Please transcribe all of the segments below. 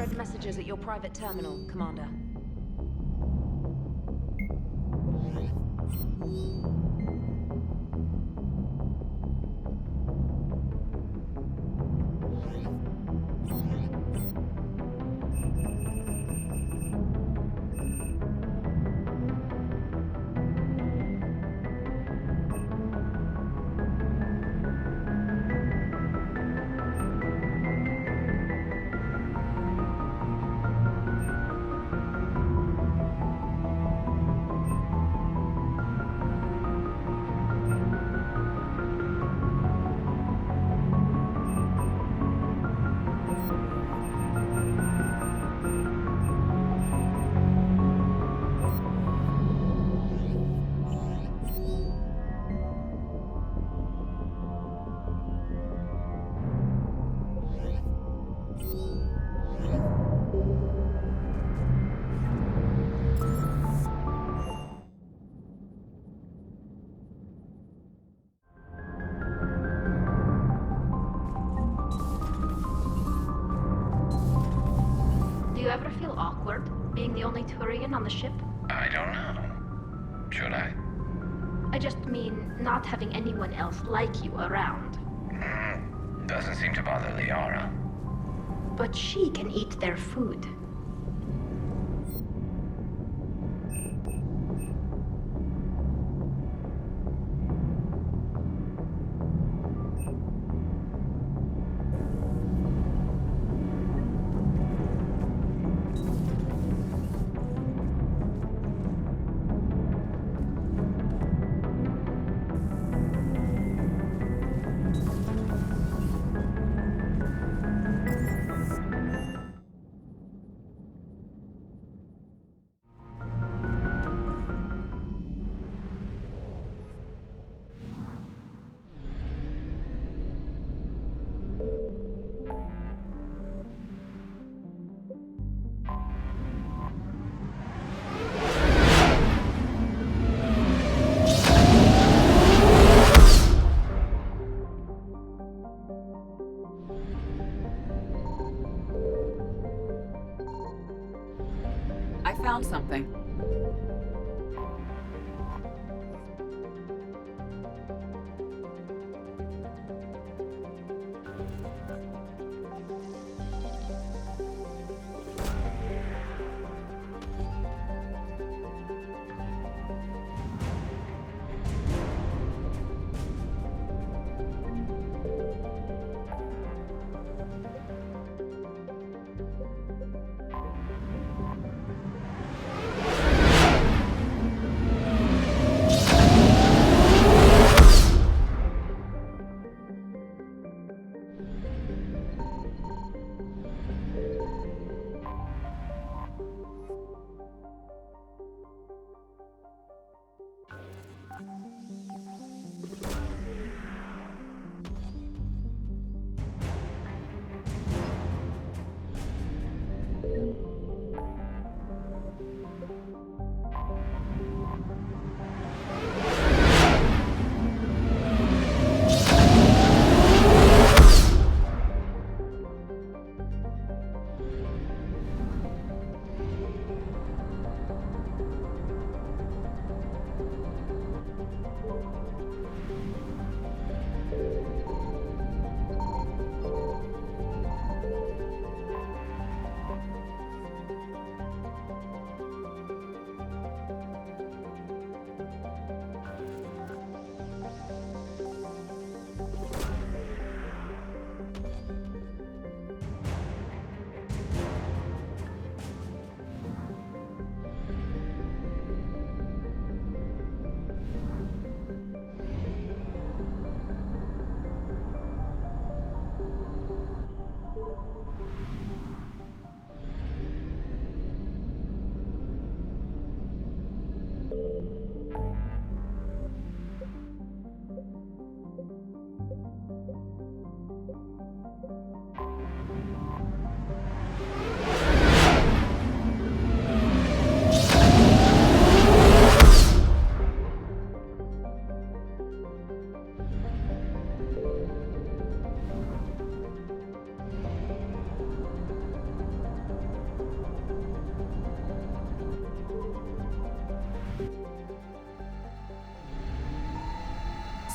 read messages at your private terminal, Commander. Do you ever feel awkward, being the only Turian on the ship? I don't know. Should I? I just mean, not having anyone else like you around. Doesn't seem to bother Liara. But she can eat their food. I found something.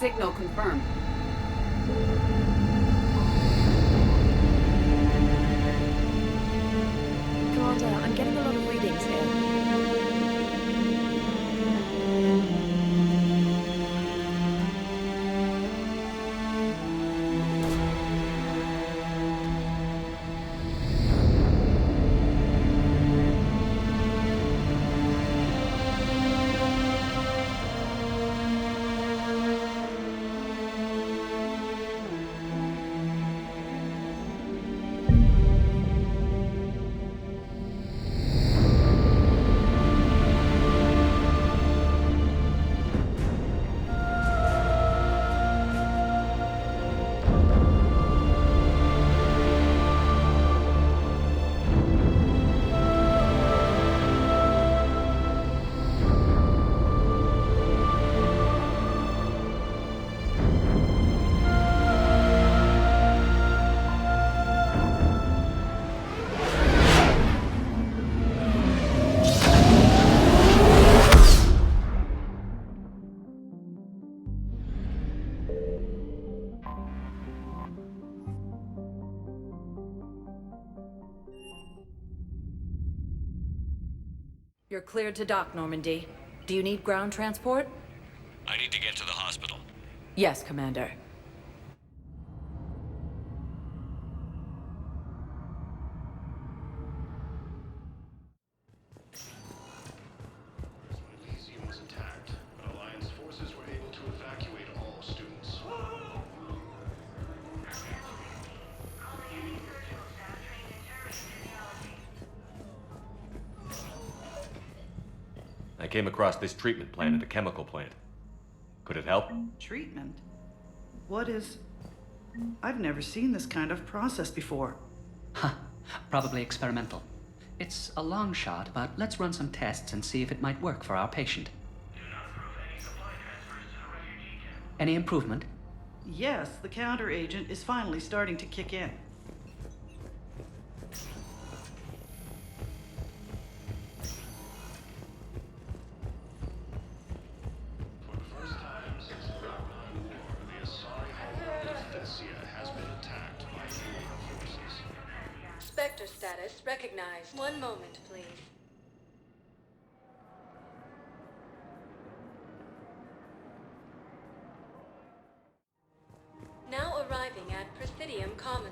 Signal confirmed. Commander, I'm getting a lot of readings here. You're cleared to dock, Normandy. Do you need ground transport? I need to get to the hospital. Yes, Commander. Elysium was attacked, but Alliance forces were able to evacuate all students. I came across this treatment plant at a chemical plant. Could it help? Treatment? What is... I've never seen this kind of process before. Huh. Probably experimental. It's a long shot, but let's run some tests and see if it might work for our patient. Any improvement? Yes, the counter-agent is finally starting to kick in. For the first time since the Ragnar War, the Asari homeworld of Thessia has been attacked by alien forces. Spectre status recognized. One moment, please. Now arriving at Presidium Commons.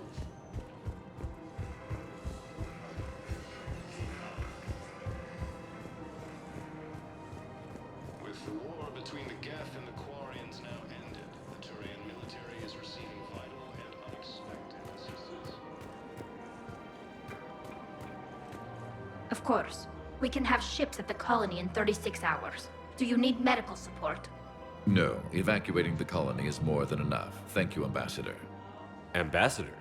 With the war between the Geth and the Quarians now ended, the Turian military is receiving vital and unexpected assistance. Of course. We can have ships at the colony in 36 hours. Do you need medical support? No, evacuating the colony is more than enough. Thank you, Ambassador. Ambassador?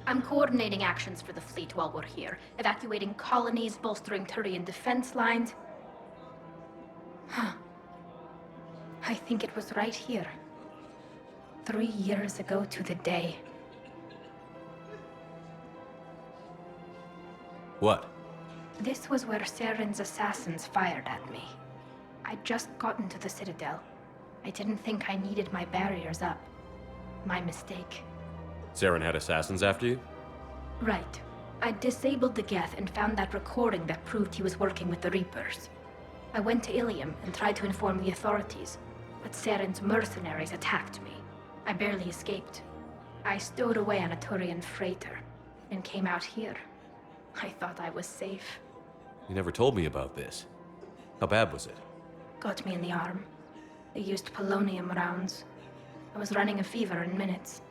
I'm coordinating actions for the fleet while we're here. Evacuating colonies, bolstering Turian defense lines. Huh. I think it was right here. 3 years ago to the day. What? This was where Saren's assassins fired at me. I'd just gotten to the Citadel. I didn't think I needed my barriers up. My mistake. Saren had assassins after you? Right. I disabled the Geth and found that recording that proved he was working with the Reapers. I went to Ilium and tried to inform the authorities, but Saren's mercenaries attacked me. I barely escaped. I stowed away on a Turian freighter and came out here. I thought I was safe. You never told me about this. How bad was it? Got me in the arm. They used polonium rounds. I was running a fever in minutes.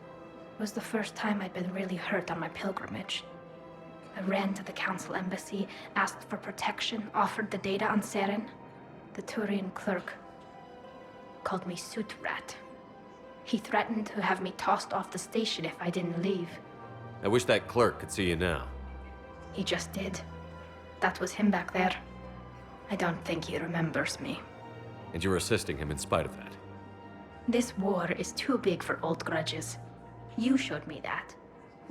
It was the first time I'd been really hurt on my pilgrimage. I ran to the council embassy, asked for protection, offered the data on Saren. The Turian clerk called me Soot Rat. He threatened to have me tossed off the station if I didn't leave. I wish that clerk could see you now. He just did. That was him back there. I don't think he remembers me. And you're assisting him in spite of that. This war is too big for old grudges. You showed me that.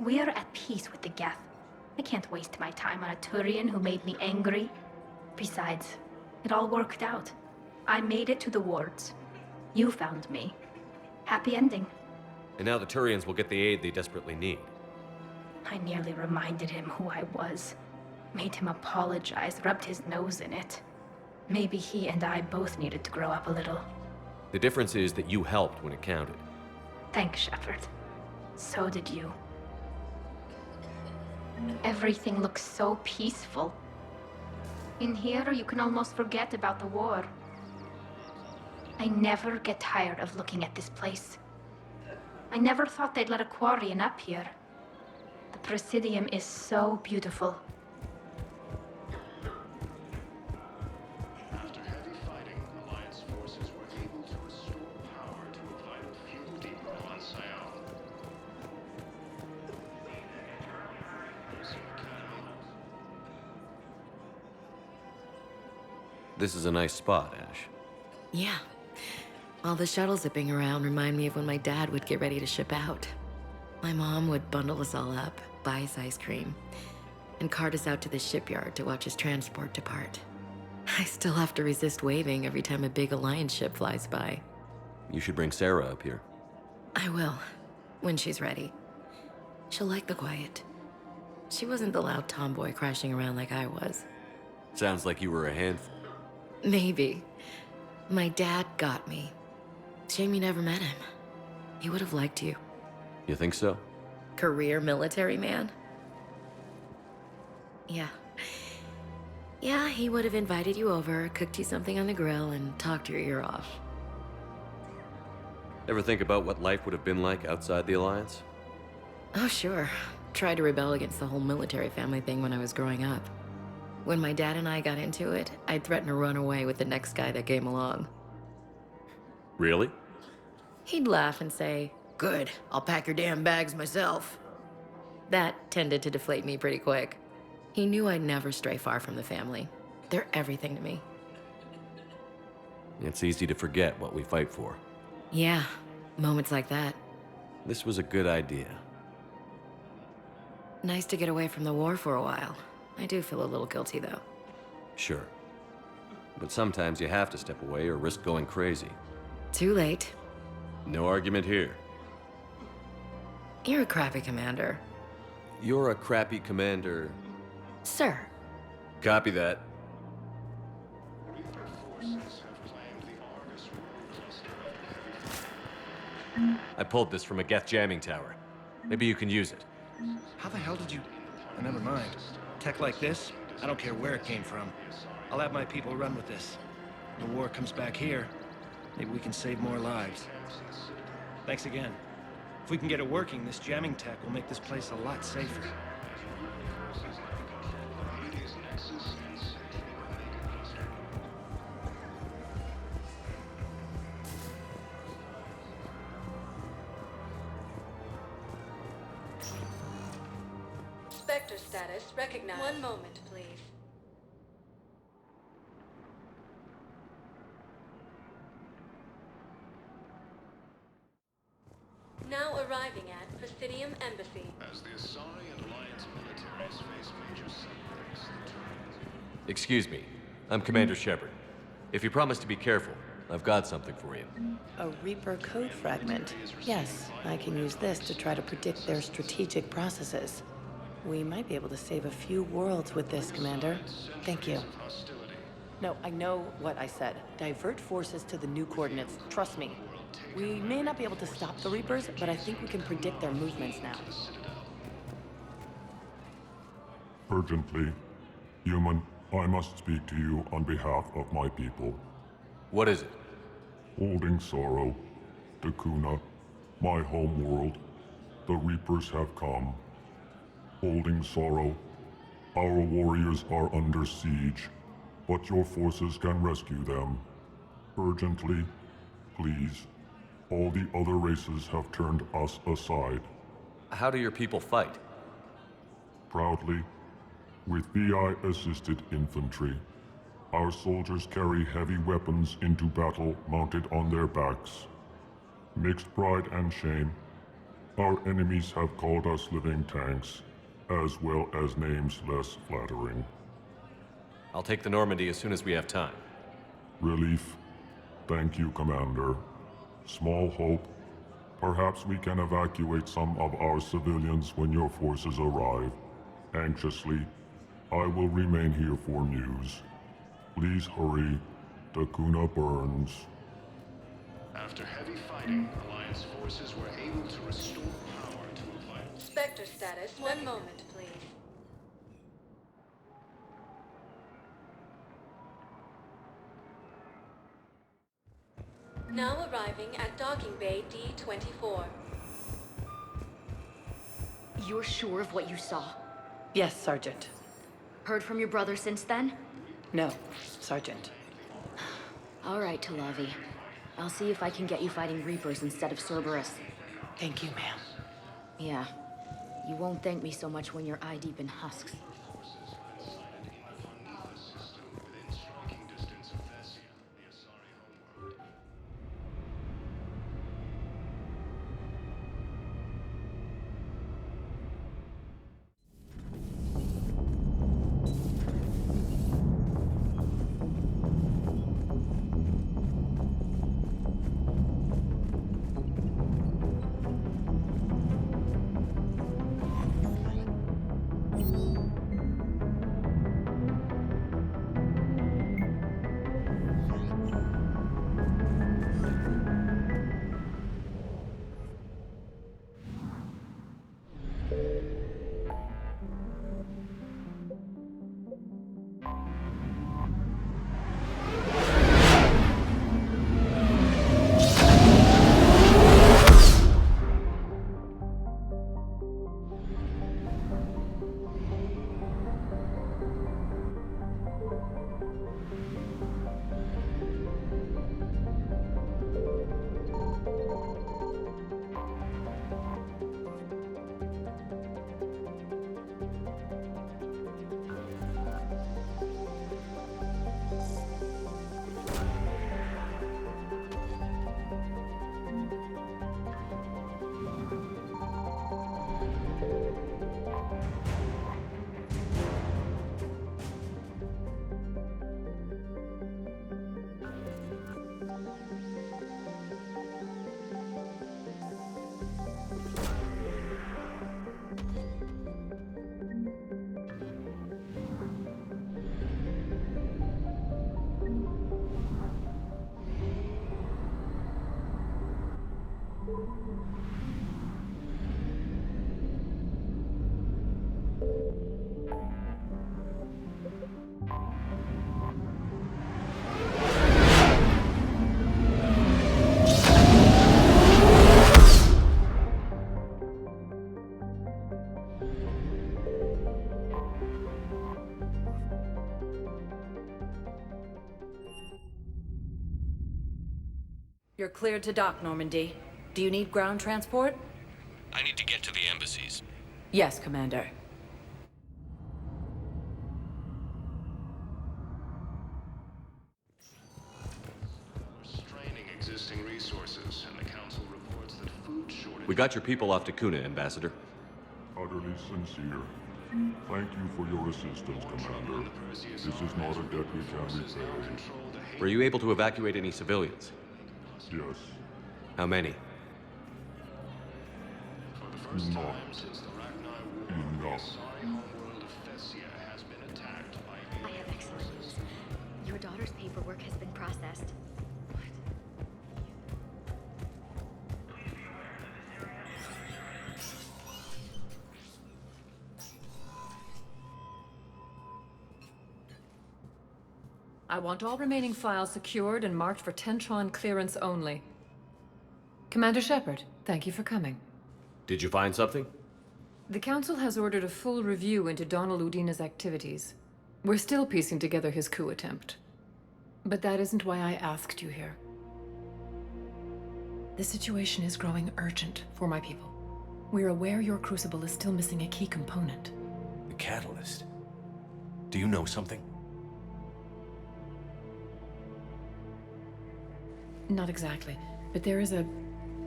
We're at peace with the Geth. I can't waste my time on a Turian who made me angry. Besides, it all worked out. I made it to the wards. You found me. Happy ending. And now the Turians will get the aid they desperately need. I nearly reminded him who I was. Made him apologize, rubbed his nose in it. Maybe he and I both needed to grow up a little. The difference is that you helped when it counted. Thanks, Shepard. So did you. Everything looks so peaceful. In here, you can almost forget about the war. I never get tired of looking at this place. I never thought they'd let a Quarian up here. The Presidium is so beautiful. After heavy fighting, Alliance forces were able to restore power to a vital fuel depot on Scion. This is a nice spot, Ash. Yeah. All the shuttle zipping around remind me of when my dad would get ready to ship out. My mom would bundle us all up, buy us ice cream, and cart us out to the shipyard to watch his transport depart. I still have to resist waving every time a big Alliance ship flies by. You should bring Sarah up here. I will, when she's ready. She'll like the quiet. She wasn't the loud tomboy crashing around like I was. Sounds like you were a handful. Maybe. My dad got me. Shame you never met him. He would have liked you. You think so? Career military man? Yeah. Yeah, he would have invited you over, cooked you something on the grill, and talked your ear off. Ever think about what life would have been like outside the Alliance? Oh, sure. Tried to rebel against the whole military family thing when I was growing up. When my dad and I got into it, I'd threaten to run away with the next guy that came along. Really? He'd laugh and say, "Good, I'll pack your damn bags myself." That tended to deflate me pretty quick. He knew I'd never stray far from the family. They're everything to me. It's easy to forget what we fight for. Yeah, moments like that. This was a good idea. Nice to get away from the war for a while. I do feel a little guilty, though. Sure. But sometimes you have to step away or risk going crazy. Too late. No argument here. You're a crappy commander. You're a crappy commander. Sir. Copy that. Reaper forces have claimed the Argus world cluster. I pulled this from a Geth jamming tower. Maybe you can use it. How the hell did you... Oh, never mind. Tech like this, I don't care where it came from. I'll have my people run with this. When the war comes back here, maybe we can save more lives. Thanks again. If we can get it working, this jamming tech will make this place a lot safer. Spectre status recognized. One moment, please. Now arriving at Presidium Embassy. As the Asari and Alliance militaries face major setbacks, Excuse me. I'm Commander Shepard. If you promise to be careful, I've got something for you. A Reaper code fragment. Yes, I can use this to try to predict their strategic processes. We might be able to save a few worlds with this, Commander. Thank you. No, I know what I said. Divert forces to the new coordinates. Trust me. We may not be able to stop the Reapers, but I think we can predict their movements now. Urgently. Human, I must speak to you on behalf of my people. What is it? Holding Sorrow, Dakuna, my home world. The Reapers have come. Holding Sorrow, our warriors are under siege, but your forces can rescue them. Urgently, please. All the other races have turned us aside. How do your people fight? Proudly, with VI-assisted infantry. Our soldiers carry heavy weapons into battle mounted on their backs. Mixed pride and shame, our enemies have called us living tanks, as well as names less flattering. I'll take the Normandy as soon as we have time. Relief. Thank you, Commander. Small hope, Perhaps we can evacuate some of our civilians when your forces arrive. Anxiously, I will remain here for news. Please hurry. Dakuna burns. After heavy fighting, Alliance forces were able to restore power to a vital... Spectre status. 1 moment, please. Now arriving at docking bay D-24. You're sure of what you saw? Yes, Sergeant. Heard from your brother since then? No, Sergeant. All right, Talavi. I'll see if I can get you fighting Reapers instead of Cerberus. Thank you, ma'am. Yeah. You won't thank me so much when you're eye-deep in husks. You're cleared to dock, Normandy. Do you need ground transport? I need to get to the embassies. Yes, Commander. Straining existing resources, and the Council reports that food shortages... We got your people off Dakuna, Ambassador. Utterly sincere. Thank you for your assistance, Commander. This is not a debt we can repay. Were you able to evacuate any civilians? Yes. How many? Not enough. I have excellent news. Your daughter's paperwork has been processed. I want all remaining files secured and marked for Tentron clearance only. Commander Shepard, thank you for coming. Did you find something? The Council has ordered a full review into Donald Udina's activities. We're still piecing together his coup attempt. But that isn't why I asked you here. The situation is growing urgent for my people. We're aware your crucible is still missing a key component. The catalyst. Do you know something? Not exactly, but there is a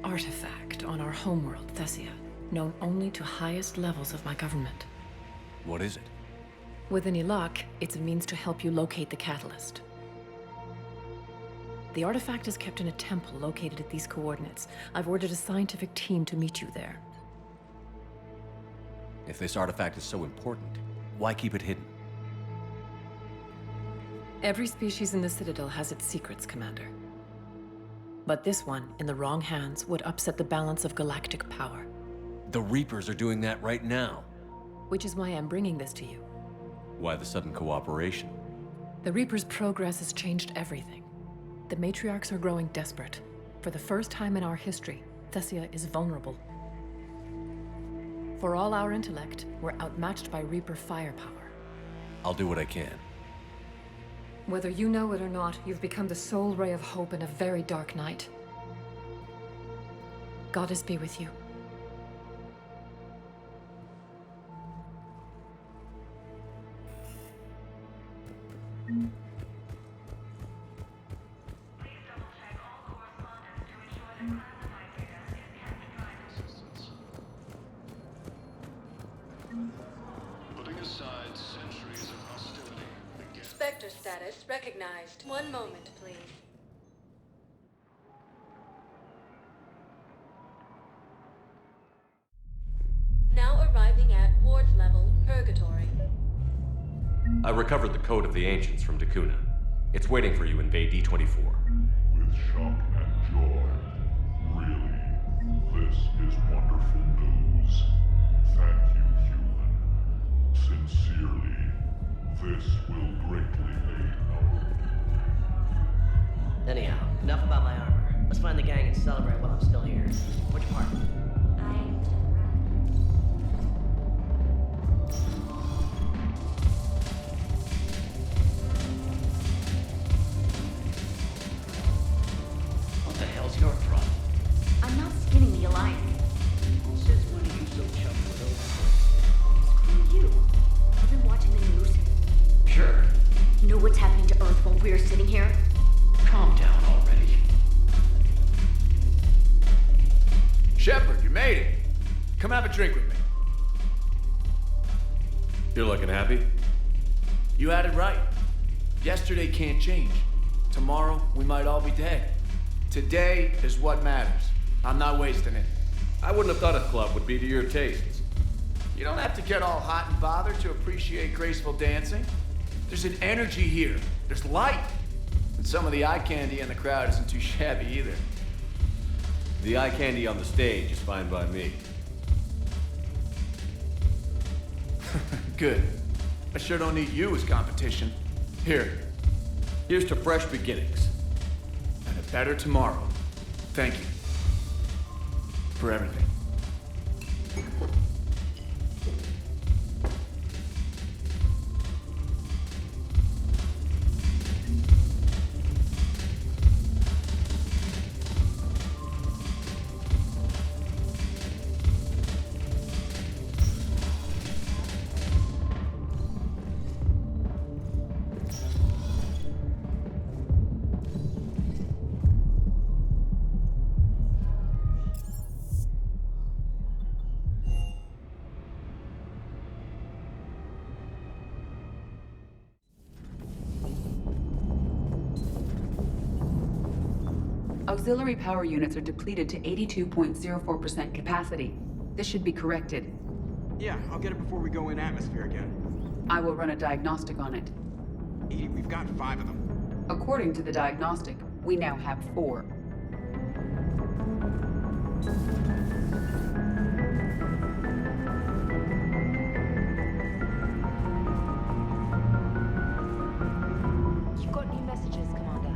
artifact on our homeworld, Thessia, known only to highest levels of my government. What is it? With any luck, it's a means to help you locate the catalyst. The artifact is kept in a temple located at these coordinates. I've ordered a scientific team to meet you there. If this artifact is so important, why keep it hidden? Every species in the Citadel has its secrets, Commander. But this one, in the wrong hands, would upset the balance of galactic power. The Reapers are doing that right now. Which is why I'm bringing this to you. Why the sudden cooperation? The Reapers' progress has changed everything. The matriarchs are growing desperate. For the first time in our history, Thessia is vulnerable. For all our intellect, we're outmatched by Reaper firepower. I'll do what I can. Whether you know it or not, you've become the sole ray of hope in a very dark night. Goddess be with you. Putting aside centuries of hostility against Spectre status recognized. One moment, please. Now arriving at Ward's level, Purgatory. I recovered the Code of the Ancients from Dakuna. It's waiting for you in Bay D24. With shock and joy. Really, this is wonderful news. Thank you, human. Sincerely, this will greatly aid our... Anyhow, enough about my armor. Let's find the gang and celebrate while I'm still here. Which part? What the hell's your problem? I'm not skinning the Alliance. Since when are you so chummy with those? Screw you. I've been watching the news. Sure. You know what's happening to Earth while we're sitting here? Calm down already. Shepard, you made it. Come have a drink with me. You're looking happy? You had it right. Yesterday can't change. Tomorrow, we might all be dead. Today is what matters. I'm not wasting it. I wouldn't have thought a club would be to your tastes. You don't have to get all hot and bothered to appreciate graceful dancing. There's an energy here. There's light. And some of the eye candy in the crowd isn't too shabby either. The eye candy on the stage is fine by me. Good. I sure don't need you as competition. Here. Here's to fresh beginnings. And a better tomorrow. Thank you. For everything. Auxiliary power units are depleted to 82.04% capacity. This should be corrected. Yeah, I'll get it before we go in atmosphere again. I will run a diagnostic on it. EDI, we've got 5 of them. According to the diagnostic, we now have 4. You've got new messages, Commander.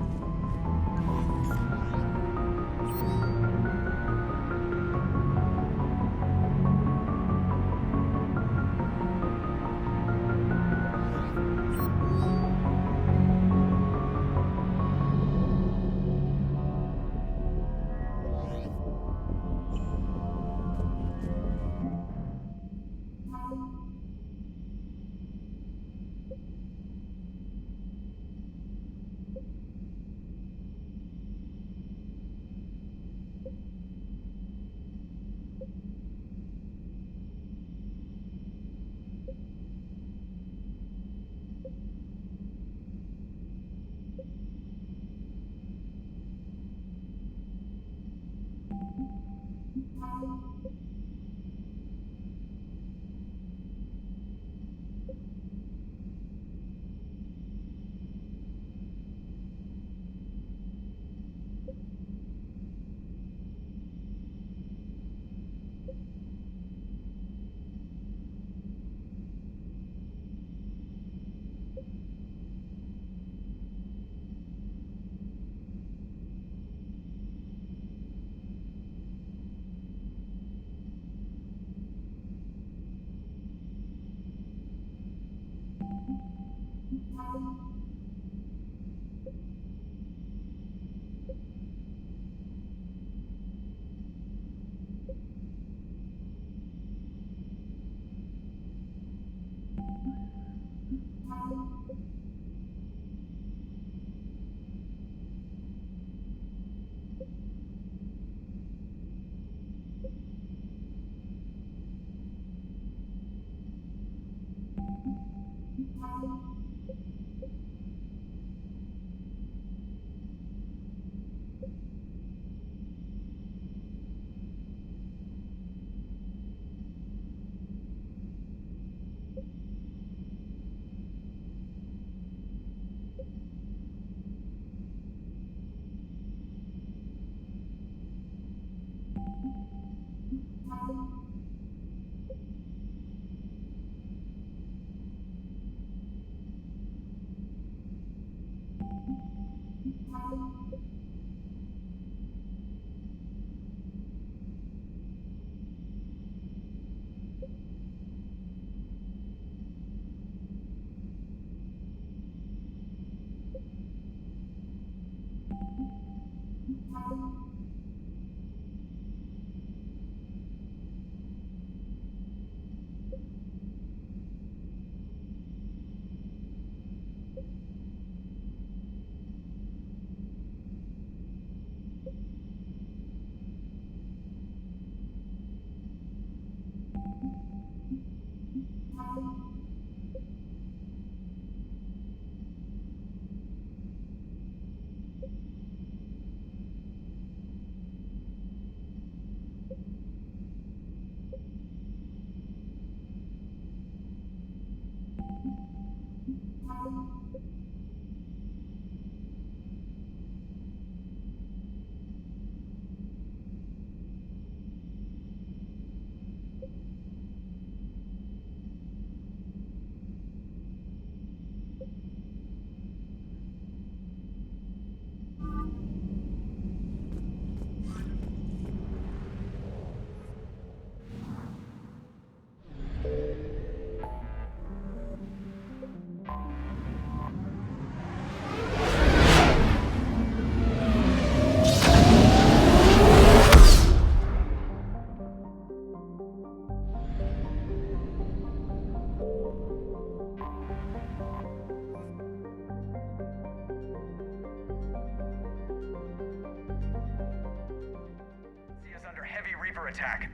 Attack.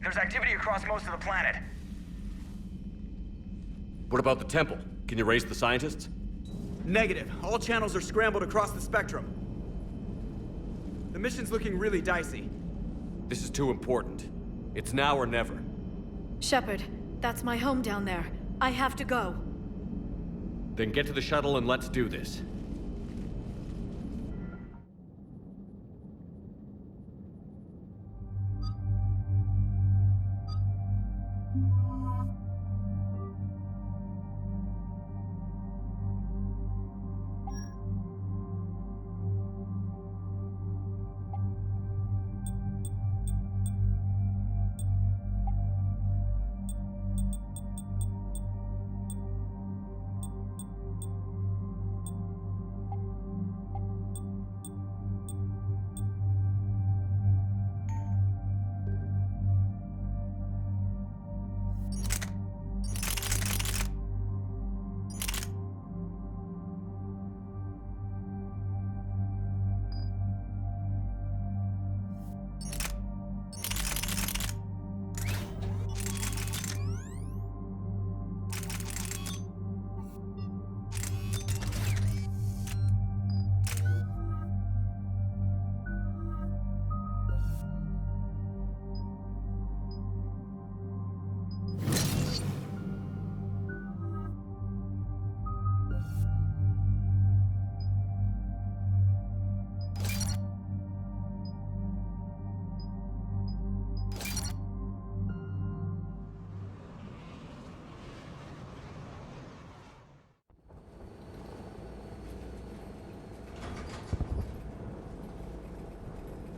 There's activity across most of the planet. What about the temple? Can you raise the scientists? Negative. All channels are scrambled across the spectrum. The mission's looking really dicey. This is too important. It's now or never. Shepard, that's my home down there. I have to go. Then get to the shuttle and let's do this.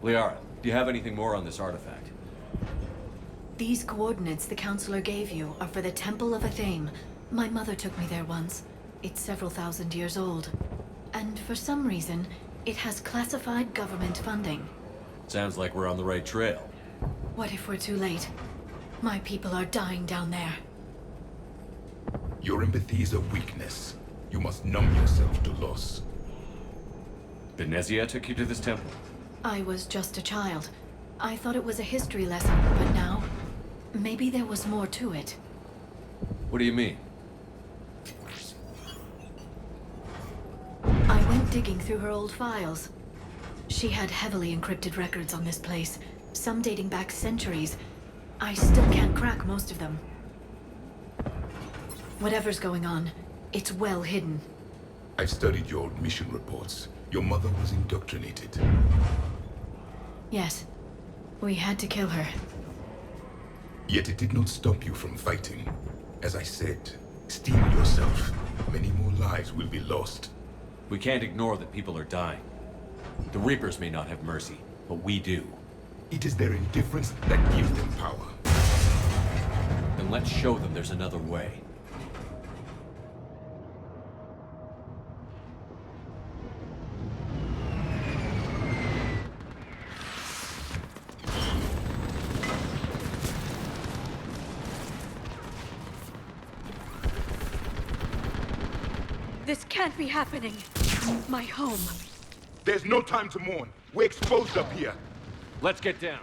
Liara, do you have anything more on this artifact? These coordinates the Counselor gave you are for the Temple of Athame. My mother took me there once. It's several thousand years old. And for some reason, it has classified government funding. Sounds like we're on the right trail. What if we're too late? My people are dying down there. Your empathy is a weakness. You must numb yourself to loss. Benezia took you to this temple? I was just a child. I thought it was a history lesson, but now, maybe there was more to it. What do you mean? I went digging through her old files. She had heavily encrypted records on this place, some dating back centuries. I still can't crack most of them. Whatever's going on, it's well hidden. I've studied your old mission reports. Your mother was indoctrinated. Yes, we had to kill her. Yet it did not stop you from fighting. As I said, steel yourself. Many more lives will be lost. We can't ignore that people are dying. The Reapers may not have mercy, but we do. It is their indifference that gives them power. Then let's show them there's another way. This can't be happening. My home. There's no time to mourn. We're exposed up here. Let's get down.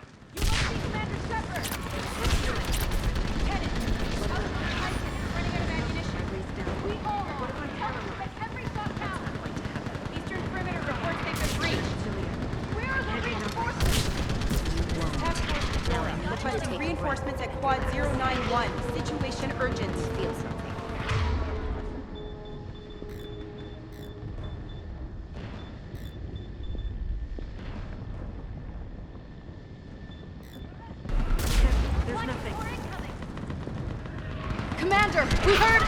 Requesting reinforcements at Quad 091. Situation urgent. Feel something. Commander, we heard...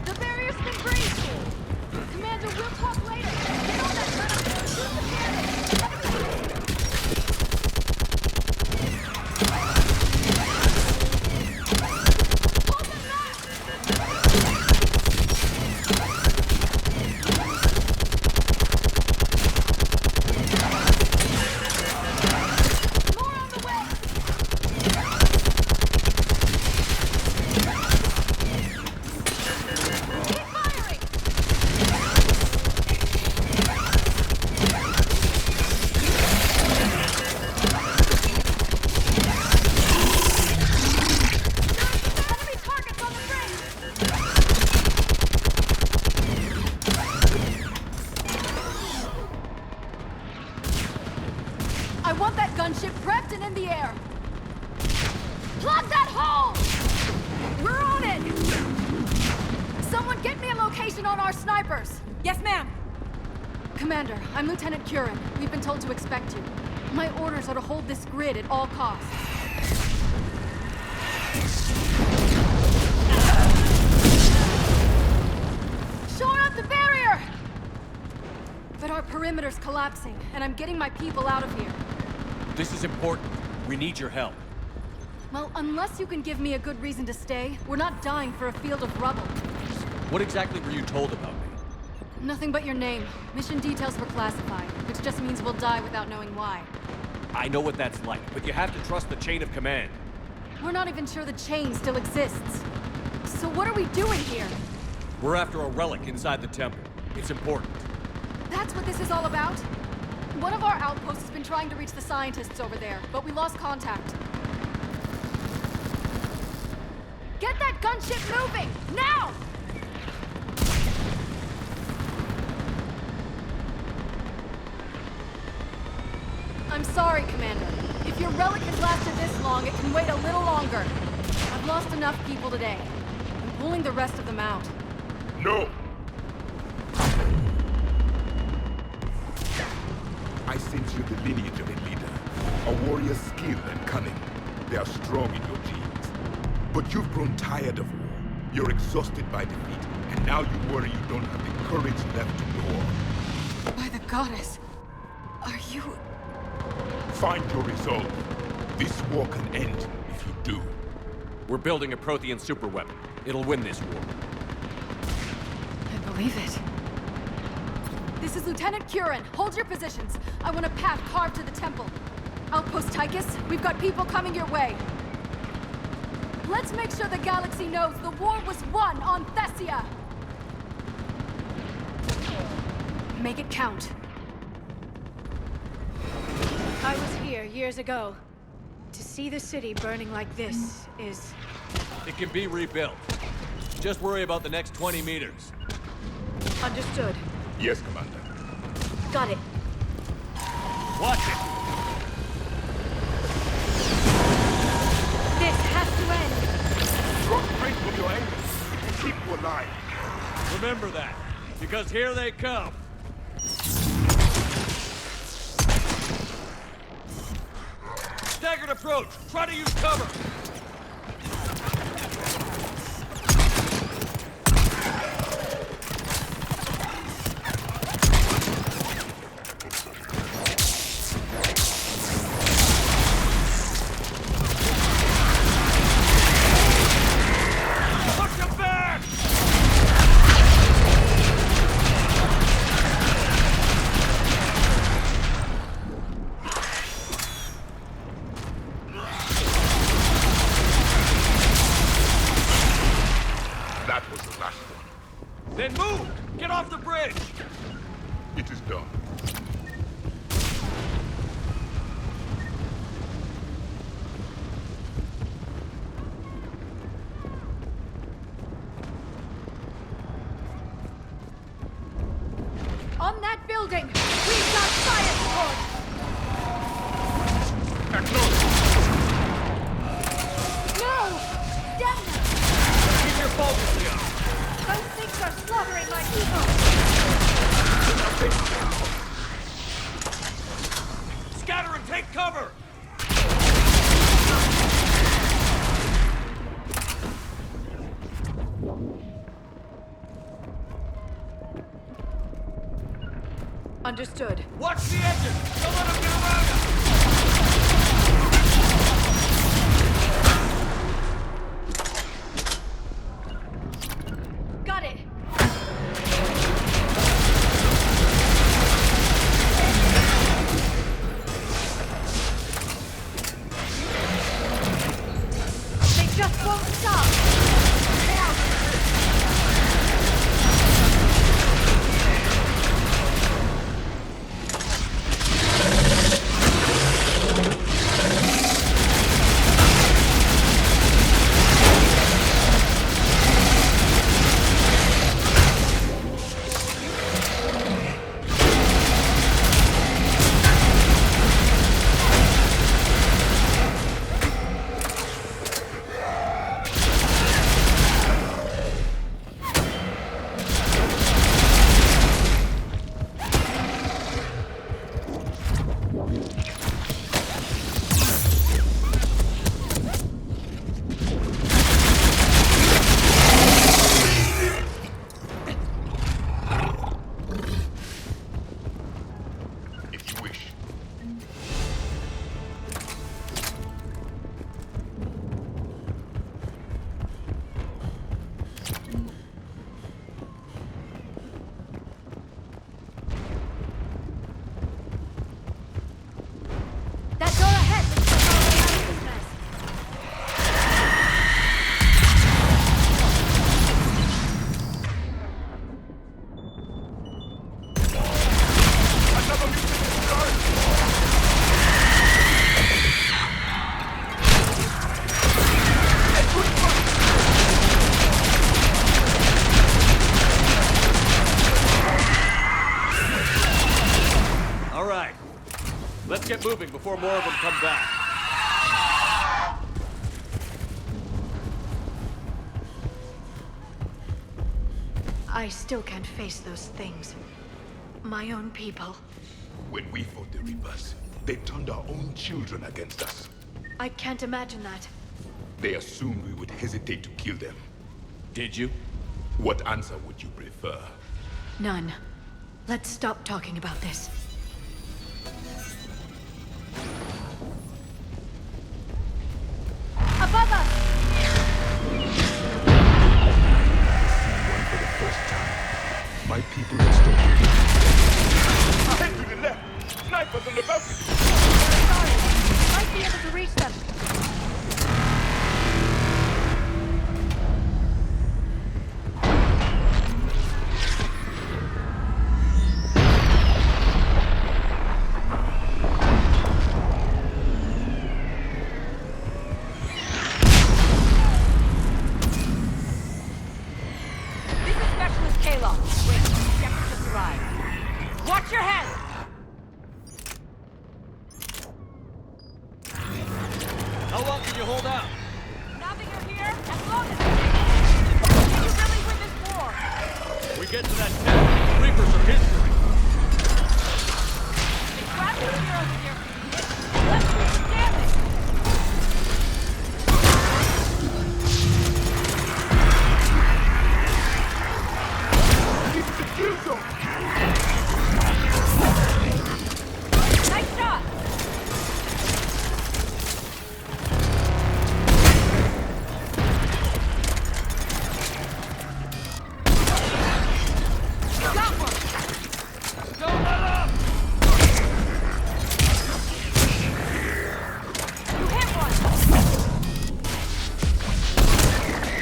The barrier's been breached! Commander, we'll talk later! Get on that I want that gunship prepped and in the air! Plug that hole! We're on it! Someone get me a location on our snipers! Yes, ma'am! Commander, I'm Lieutenant Curran. We've been told to expect you. My orders are to hold this grid at all costs. Shore up the barrier! But our perimeter's collapsing, and I'm getting my people out of here. This is important. We need your help. Well, unless you can give me a good reason to stay, we're not dying for a field of rubble. What exactly were you told about me? Nothing but your name. Mission details were classified, which just means we'll die without knowing why. I know what that's like, but you have to trust the chain of command. We're not even sure the chain still exists. So what are we doing here? We're after a relic inside the temple. It's important. That's what this is all about? One of our outposts has been trying to reach the scientists over there, but we lost contact. Get that gunship moving! Now! I'm sorry, Commander. If your relic has lasted this long, it can wait a little longer. I've lost enough people today. I'm pulling the rest of them out. No! I sense you're the lineage of a leader. A warrior's skill and cunning. They are strong in your genes. But you've grown tired of war. You're exhausted by defeat, and now you worry you don't have the courage left to go on. By the goddess, are you... Find your resolve. This war can end if you do. We're building a Prothean superweapon. It'll win this war. I believe it. This is Lieutenant Curran. Hold your positions. I want a path carved to the temple. Outpost Tychus, we've got people coming your way. Let's make sure the galaxy knows the war was won on Thessia! Make it count. I was here years ago. To see the city burning like this is... It can be rebuilt. Just worry about the next 20 meters. Understood. Yes, Commander. Got it. Watch it! This has to end. Drop straight from your aim. It will keep you alive. Remember that, because here they come. Staggered approach! Try to use cover! Then move! Get off the bridge! It is done. On that building! We've got fire support! No! Damn them! Keep your focus, Leon! Those things are slaughtering my people! Scatter and take cover! Understood. Watch the engine! Don't let them get around us! Got it. They just won't stop. That door ahead looks like all the way out of this mess. All right. Let's get moving before more of them come back. I still can't face those things. My own people. When we fought the Reapers, they turned our own children against us. I can't imagine that. They assumed we would hesitate to kill them. Did you? What answer would you prefer? None. Let's stop talking about this. Above us! For the first time, my people have stopped looking. Head to the left! Snipers on the balcony! Sorry, might be able to reach them. we get to that town, Reapers are history. Grab the heroes in your feet. Let's do some damage. Nice shot. Got one. Don't let up! You hit one.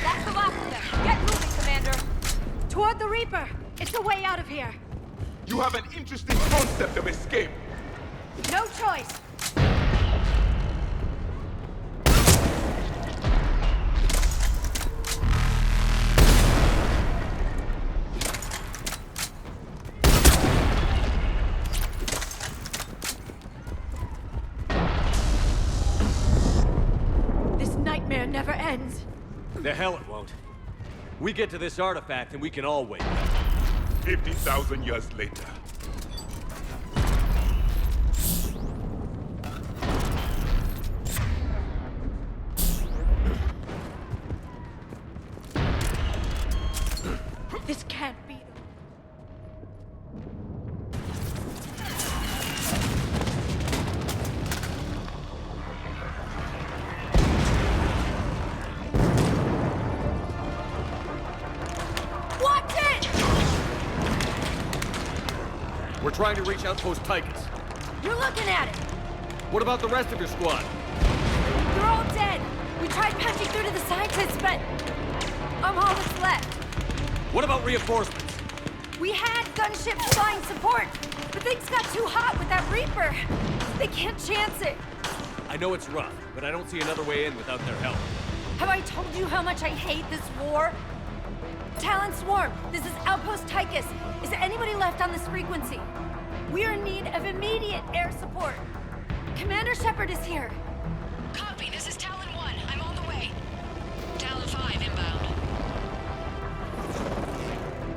That's the last of them. Get moving, Commander. Toward the Reaper. It's a way out of here. You have an interesting concept of escape. No choice. This nightmare never ends. The hell it won't. We get to this artifact and we can all wait. 50,000 years later. This can't be. Watch it! We're trying to reach Outpost Tychus. You're looking at it. What about the rest of your squad? They're all dead. We tried punching through to the scientists, but I'm all that's left. What about reinforcements? We had gunships flying support, but things got too hot with that Reaper. They can't chance it. I know it's rough, but I don't see another way in without their help. Have I told you how much I hate this war? Talon Swarm, this is Outpost Tychus. Is anybody left on this frequency? We are in need of immediate air support. Commander Shepard is here. Copy, this is Talon 1. I'm on the way. Talon 5 inbound.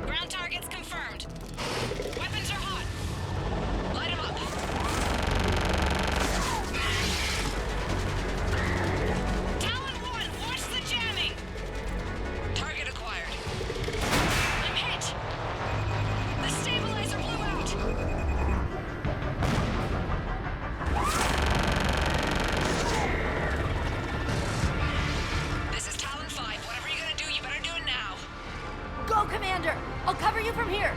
Ground targets confirmed. Weapons are hot. Light 'em up. Talon 1, watch the jamming! Target acquired. I'm hit! The stabilizer blew out! This is Talon 5. Whatever you're gonna do, you better do it now. Go, Commander! I'll cover you from here.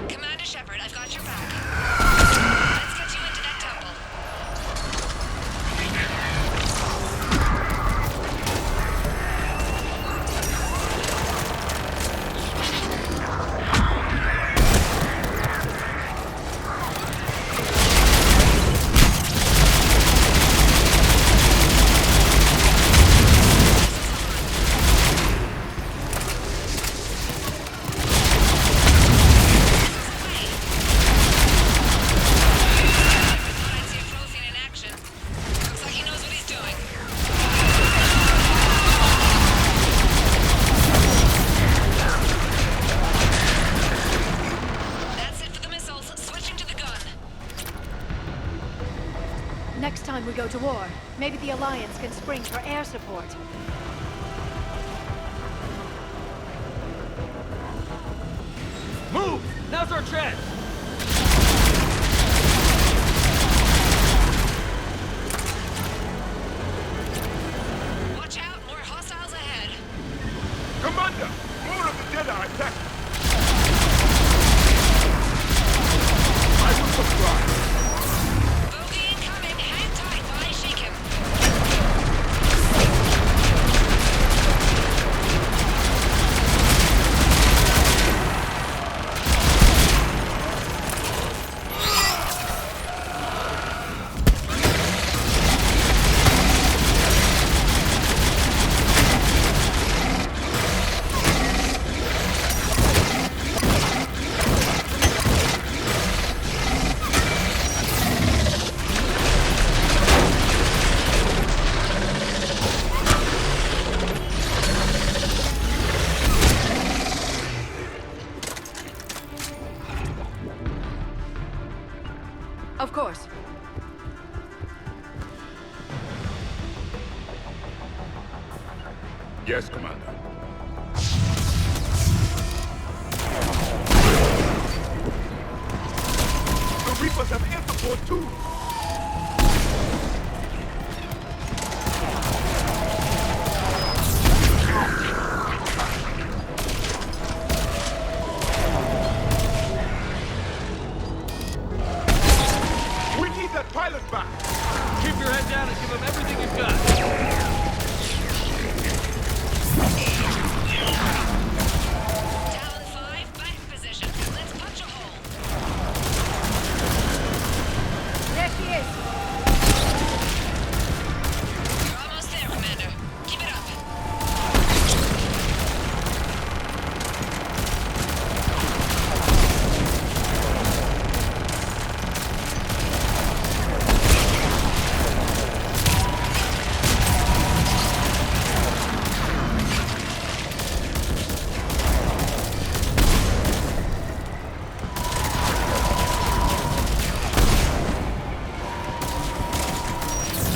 Commander Shepard, I've got your back. Let's get you into that temple. Next time we go to war, maybe the Alliance can spring for air support. Move! Now's our chance! Watch out, more hostiles ahead. Commander, more of the Jedi attack. I will supply. Bogey incoming. Hang tight while I shake him. Yes, Commander. The Reapers have air support too! We need that pilot back! Keep your head down and give him everything you've got. There she is. You're almost there, Commander. Keep it up.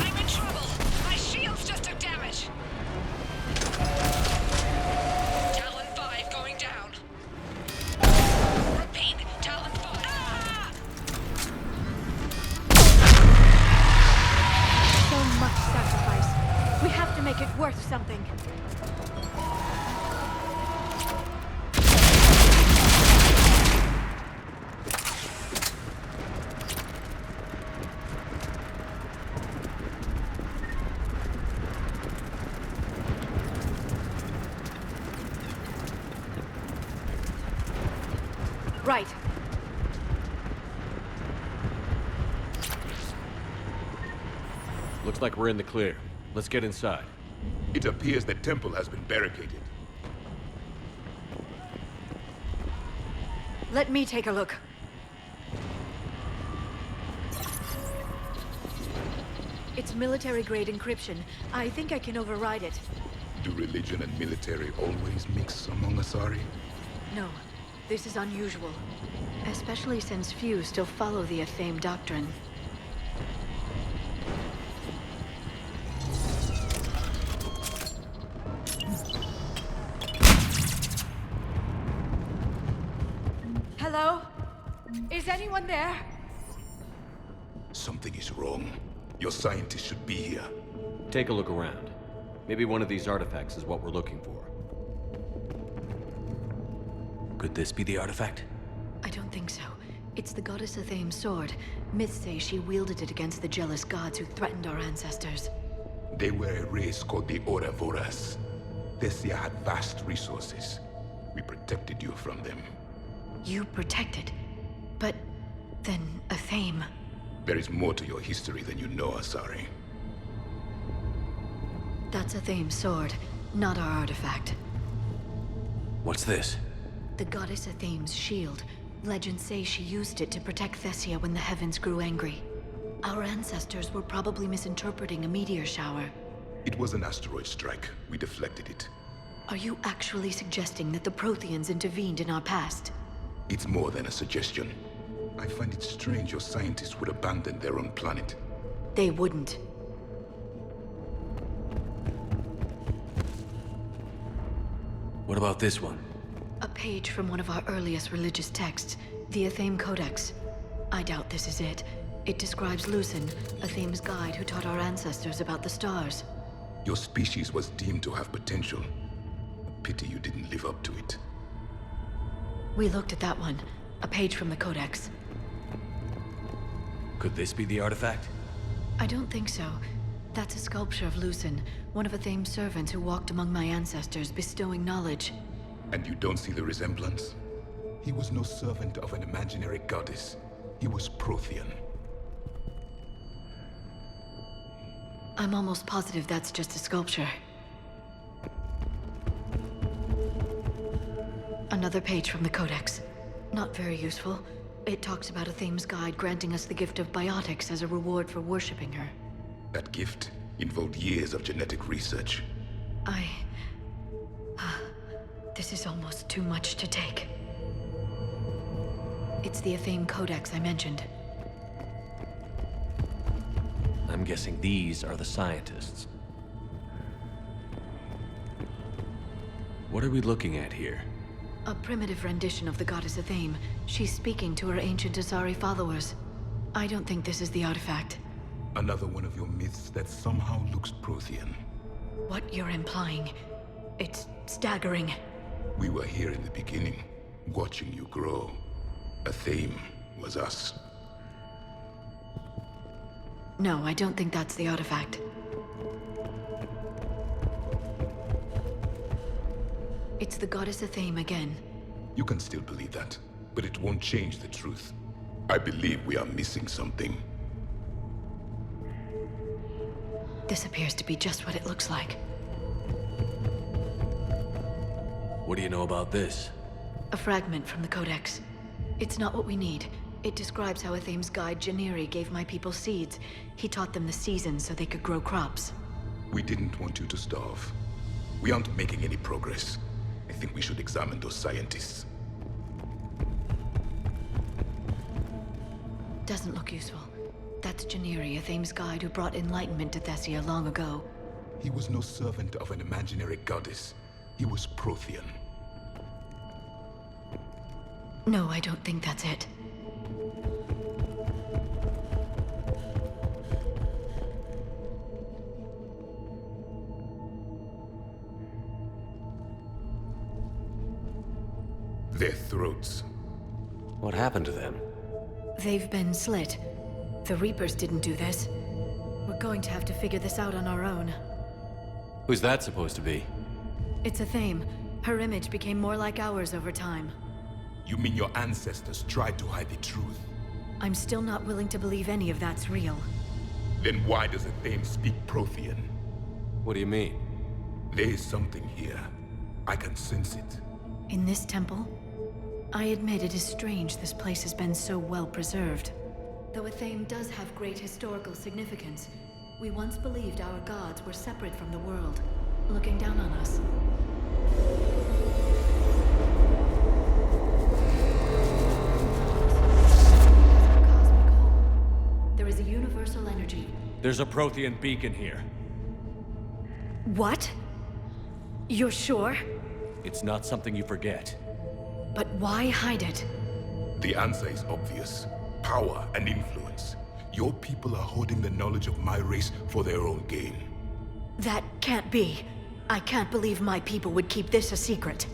I'm in trouble. My shields just took damage. Talon 5 going down. Repeat, Talon 5. Ah! So much sacrifice. We have to make it worth something. Right. Looks like we're in the clear. Let's get inside. It appears the temple has been barricaded. Let me take a look. It's military-grade encryption. I think I can override it. Do religion and military always mix among Asari? No, this is unusual. Especially since few still follow the Athame doctrine. Hello? Is anyone there? Something is wrong. Your scientists should be here. Take a look around. Maybe one of these artifacts is what we're looking for. Could this be the artifact? I don't think so. It's the goddess Athame's sword. Myths say she wielded it against the jealous gods who threatened our ancestors. They were a race called the Ouroboros. Thessia had vast resources. We protected you from them. You protected. But then Athame. There is more to your history than you know, Asari. That's Athame's sword, not our artifact. What's this? The goddess Athame's shield. Legends say she used it to protect Thessia when the heavens grew angry. Our ancestors were probably misinterpreting a meteor shower. It was an asteroid strike. We deflected it. Are you actually suggesting that the Protheans intervened in our past? It's more than a suggestion. I find it strange your scientists would abandon their own planet. They wouldn't. What about this one? A page from one of our earliest religious texts, the Athame Codex. I doubt this is it. It describes Lucen, Athame's guide who taught our ancestors about the stars. Your species was deemed to have potential. A pity you didn't live up to it. We looked at that one. A page from the Codex. Could this be the artifact? I don't think so. That's a sculpture of Lucen, one of Athame's servants who walked among my ancestors, bestowing knowledge. And you don't see the resemblance? He was no servant of an imaginary goddess. He was Prothean. I'm almost positive that's just a sculpture. Another page from the Codex. Not very useful. It talks about Athame's guide granting us the gift of biotics as a reward for worshipping her. That gift involved years of genetic research. This is almost too much to take. It's the Athame Codex I mentioned. I'm guessing these are the scientists. What are we looking at here? A primitive rendition of the goddess Athame. She's speaking to her ancient Asari followers. I don't think this is the artifact. Another one of your myths that somehow looks Prothean. What you're implying, it's staggering. We were here in the beginning, watching you grow. Athame was us. No, I don't think that's the artifact. It's the goddess Athame again. You can still believe that, but it won't change the truth. I believe we are missing something. This appears to be just what it looks like. What do you know about this? A fragment from the Codex. It's not what we need. It describes how Athame's guide Janiri gave my people seeds. He taught them the seasons so they could grow crops. We didn't want you to starve. We aren't making any progress. I think we should examine those scientists. Doesn't look useful. That's Janiri, Athame's guide who brought enlightenment to Thessia long ago. He was no servant of an imaginary goddess. He was Prothean. No, I don't think that's it. Their throats. What happened to them? They've been slit. The Reapers didn't do this. We're going to have to figure this out on our own. Who's that supposed to be? It's Athame. Her image became more like ours over time. You mean your ancestors tried to hide the truth? I'm still not willing to believe any of that's real. Then why does Athame speak Prothean? What do you mean? There is something here. I can sense it. In this temple? I admit it is strange this place has been so well preserved. Though Athame does have great historical significance, we once believed our gods were separate from the world, looking down on us. There is a universal energy. There's a Prothean beacon here. What? You're sure? It's not something you forget. But why hide it? The answer is obvious. Power and influence. Your people are holding the knowledge of my race for their own gain. That can't be. I can't believe my people would keep this a secret.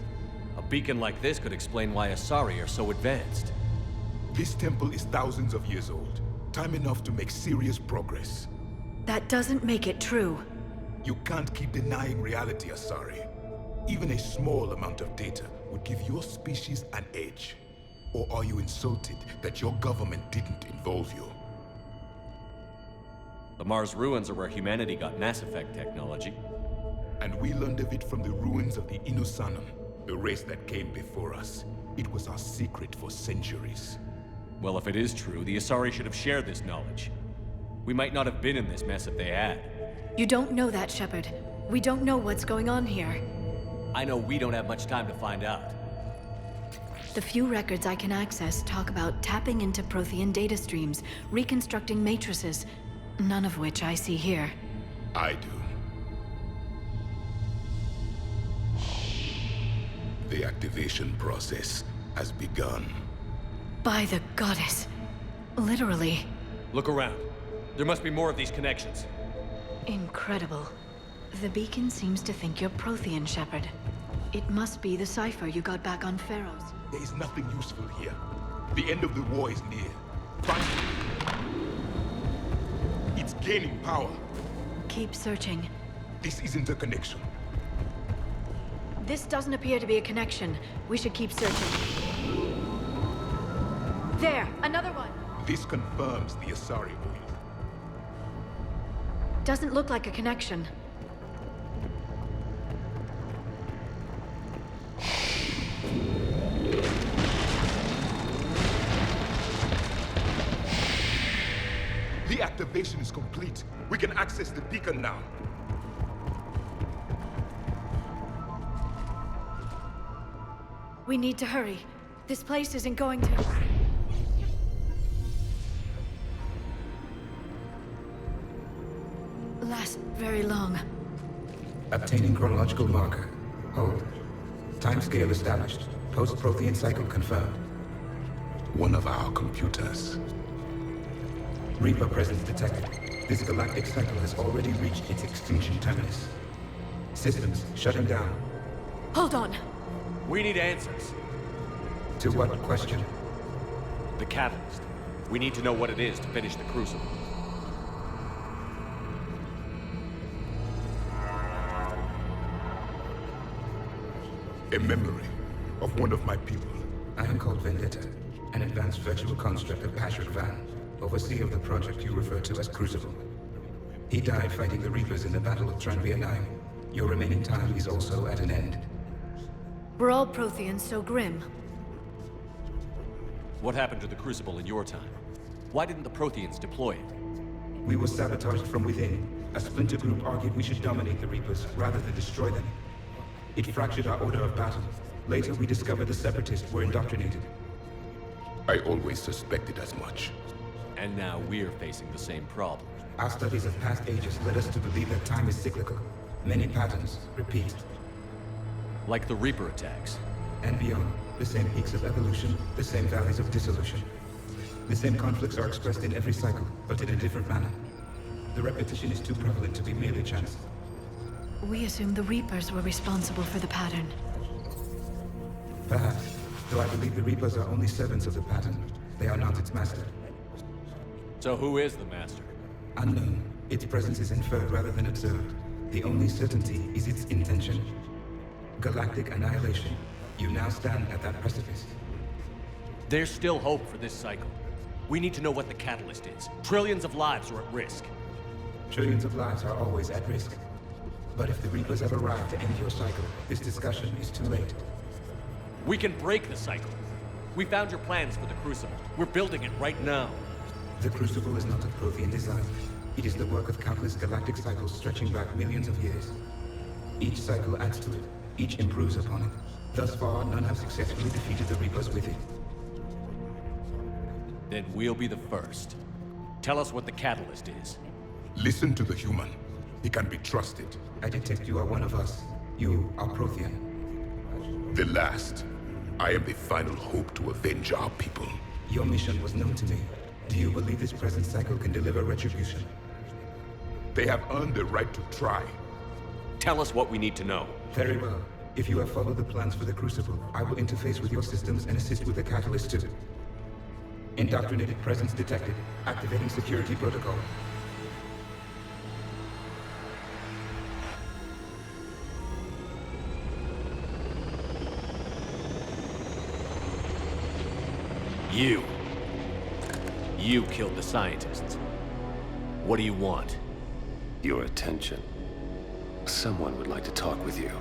A beacon like this could explain why Asari are so advanced. This temple is thousands of years old. Time enough to make serious progress. That doesn't make it true. You can't keep denying reality, Asari. Even a small amount of data would give your species an edge. Or are you insulted that your government didn't involve you? The Mars ruins are where humanity got Mass Effect technology. And we learned of it from the ruins of the Inusannon, the race that came before us. It was our secret for centuries. Well, if it is true, the Asari should have shared this knowledge. We might not have been in this mess if they had. You don't know that, Shepard. We don't know what's going on here. I know we don't have much time to find out. The few records I can access talk about tapping into Prothean data streams, reconstructing matrices, none of which I see here. I do. The activation process has begun. By the goddess. Literally. Look around. There must be more of these connections. Incredible. The beacon seems to think you're Prothean, Shepard. It must be the cipher you got back on Pharaohs. There is nothing useful here. The end of the war is near. Finally. It's gaining power. Keep searching. This isn't a connection. This doesn't appear to be a connection. We should keep searching. There! Another one! This confirms the Asari oil. Doesn't look like a connection. The activation is complete. We can access the beacon now. We need to hurry. This place isn't going to... last very long. Obtaining chronological marker. Hold. Timescale established. Post-Prothean cycle confirmed. One of our computers. Reaper presence detected. This galactic cycle has already reached its extinction terminus. Systems shutting down. Hold on. We need answers. To what question? The catalyst. We need to know what it is to finish the Crucible. A memory of one of my people. I am called Vendetta, an advanced virtual construct of Patrick Van, overseer of the project you refer to as Crucible. He died fighting the Reapers in the Battle of Tranvia 9. Your remaining time is also at an end. We're all Protheans, so grim. What happened to the Crucible in your time? Why didn't the Protheans deploy it? We were sabotaged from within. A splinter group argued we should dominate the Reapers rather than destroy them. It fractured our order of battle. Later, we discovered the Separatists were indoctrinated. I always suspected as much. And now we're facing the same problem. Our studies of past ages led us to believe that time is cyclical. Many patterns repeat. Like the Reaper attacks. And beyond. The same peaks of evolution, the same valleys of dissolution. The same conflicts are expressed in every cycle, but in a different manner. The repetition is too prevalent to be merely chance. We assumed the Reapers were responsible for the pattern. Perhaps, though I believe the Reapers are only servants of the pattern. They are not its master. So who is the master? Unknown. Its presence is inferred rather than observed. The only certainty is its intention. Galactic annihilation. You now stand at that precipice. There's still hope for this cycle. We need to know what the catalyst is. Trillions of lives are at risk. Trillions of lives are always at risk. But if the Reapers have arrived to end your cycle, this discussion is too late. We can break the cycle. We found your plans for the Crucible. We're building it right now. The Crucible is not of Prothean design. It is the work of countless galactic cycles stretching back millions of years. Each cycle adds to it. Each improves upon it. Thus far, none have successfully defeated the Reapers with it. Then we'll be the first. Tell us what the catalyst is. Listen to the human. He can be trusted. I detect you are one of us. You are Prothean. The last. I am the final hope to avenge our people. Your mission was known to me. Do you believe this present cycle can deliver retribution? They have earned the right to try. Tell us what we need to know. Very well. If you have followed the plans for the Crucible, I will interface with your systems and assist with the catalyst too. Indoctrinated presence detected. Activating security protocol. You killed the scientists. What do you want? Your attention. Someone would like to talk with you.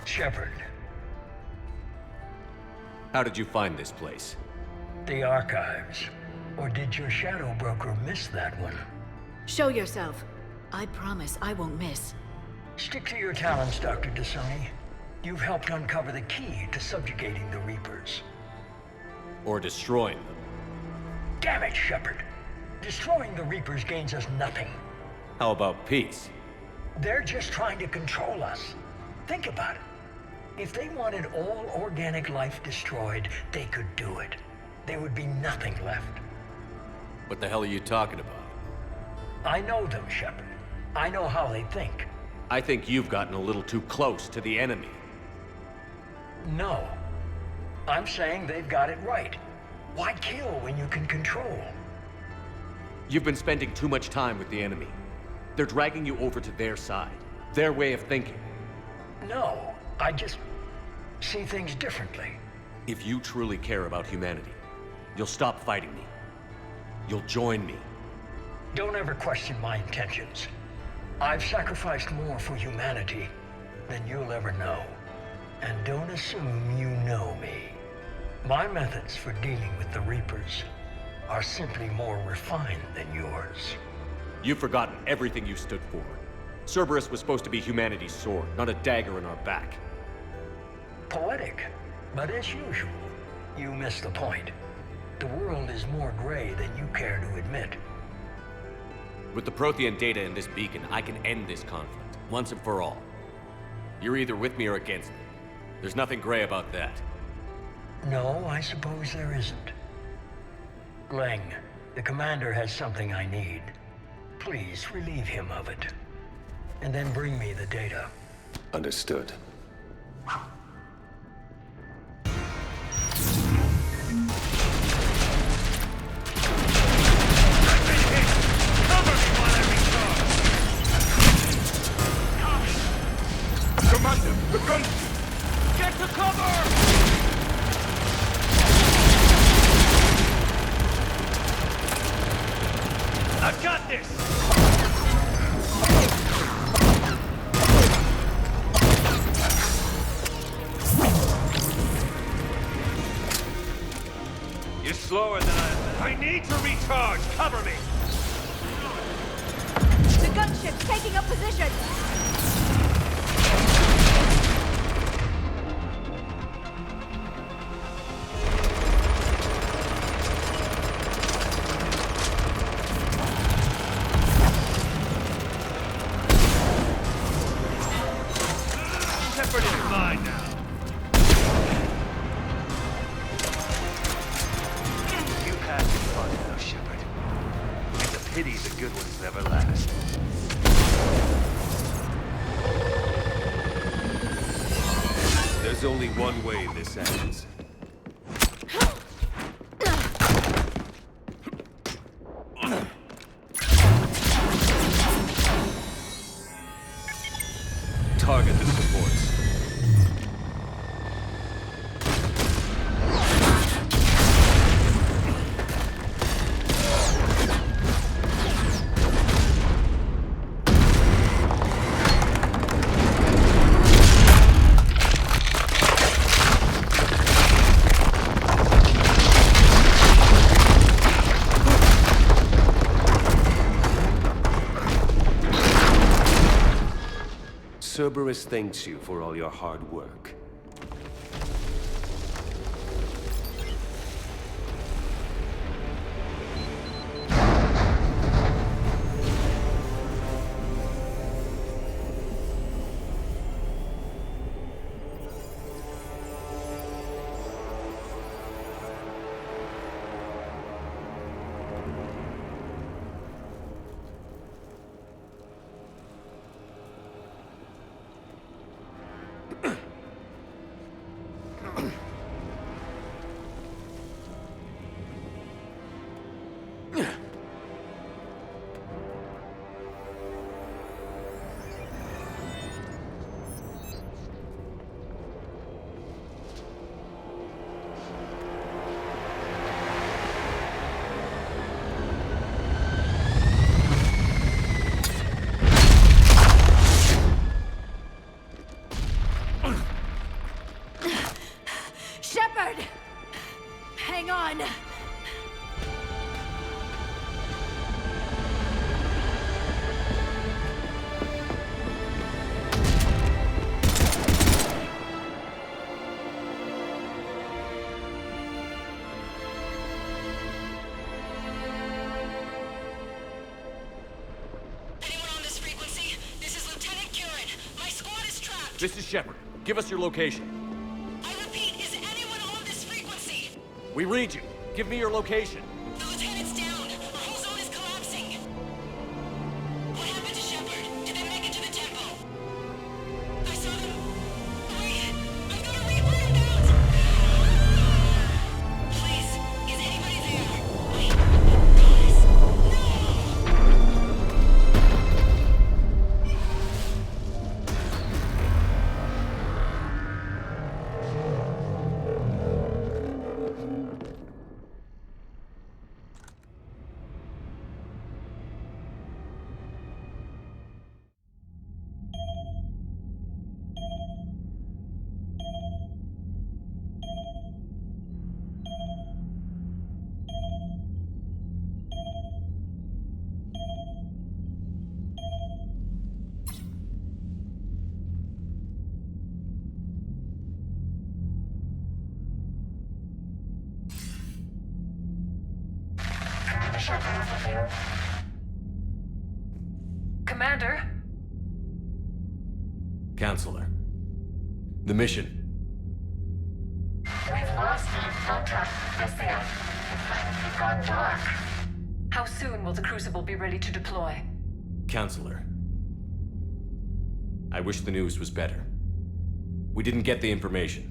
Shepard. How did you find this place? The archives. Or did your shadow broker miss that one? Show yourself. I promise I won't miss. Stick to your talents, Dr. Dasani. You've helped uncover the key to subjugating the Reapers. Or destroying them. Damn it, Shepard. Destroying the Reapers gains us nothing. How about peace? They're just trying to control us. Think about it. If they wanted all organic life destroyed, they could do it. There would be nothing left. What the hell are you talking about? I know them, Shepard. I know how they think. I think you've gotten a little too close to the enemy. No. I'm saying they've got it right. Why kill when you can control? You've been spending too much time with the enemy. They're dragging you over to their side. Their way of thinking. No, I just see things differently. If you truly care about humanity, you'll stop fighting me. You'll join me. Don't ever question my intentions. I've sacrificed more for humanity than you'll ever know. And don't assume you know me. My methods for dealing with the Reapers are simply more refined than yours. You've forgotten everything you stood for. Cerberus was supposed to be humanity's sword, not a dagger in our back. Poetic, but as usual, You miss the point. The world is more gray than you care to admit. With the Prothean data in this beacon, I can end this conflict, once and for all. You're either with me or against me. There's nothing gray about that. No, I suppose there isn't. Leng, the commander has something I need. Please relieve him of it. And then bring me the data. Understood. Commander, the gun! Get to cover! I've got this! You're slower than I need to recharge! Cover me! The gunship's taking up position! Shepard is mine now. You had your fun now, Shepard. It's a pity the good ones never last. There's only one way this ends. Target the supports. Cerberus thanks you for all your hard work. Shepard! Hang on! This is Shepard. Give us your location. I repeat, is anyone on this frequency? We read you. Give me your location. The lieutenant's down. Our whole zone is collapsing. What happened to Shepard? Did they make it to the temple? I saw them. Wait, I've got a Reaper inbound. Please, is anybody there? Wait, guys, Commander? Counselor. The mission. We've lost contact with Thessia. It's gone dark. How soon will the Crucible be ready to deploy? Counselor. I wish the news was better. We didn't get the information.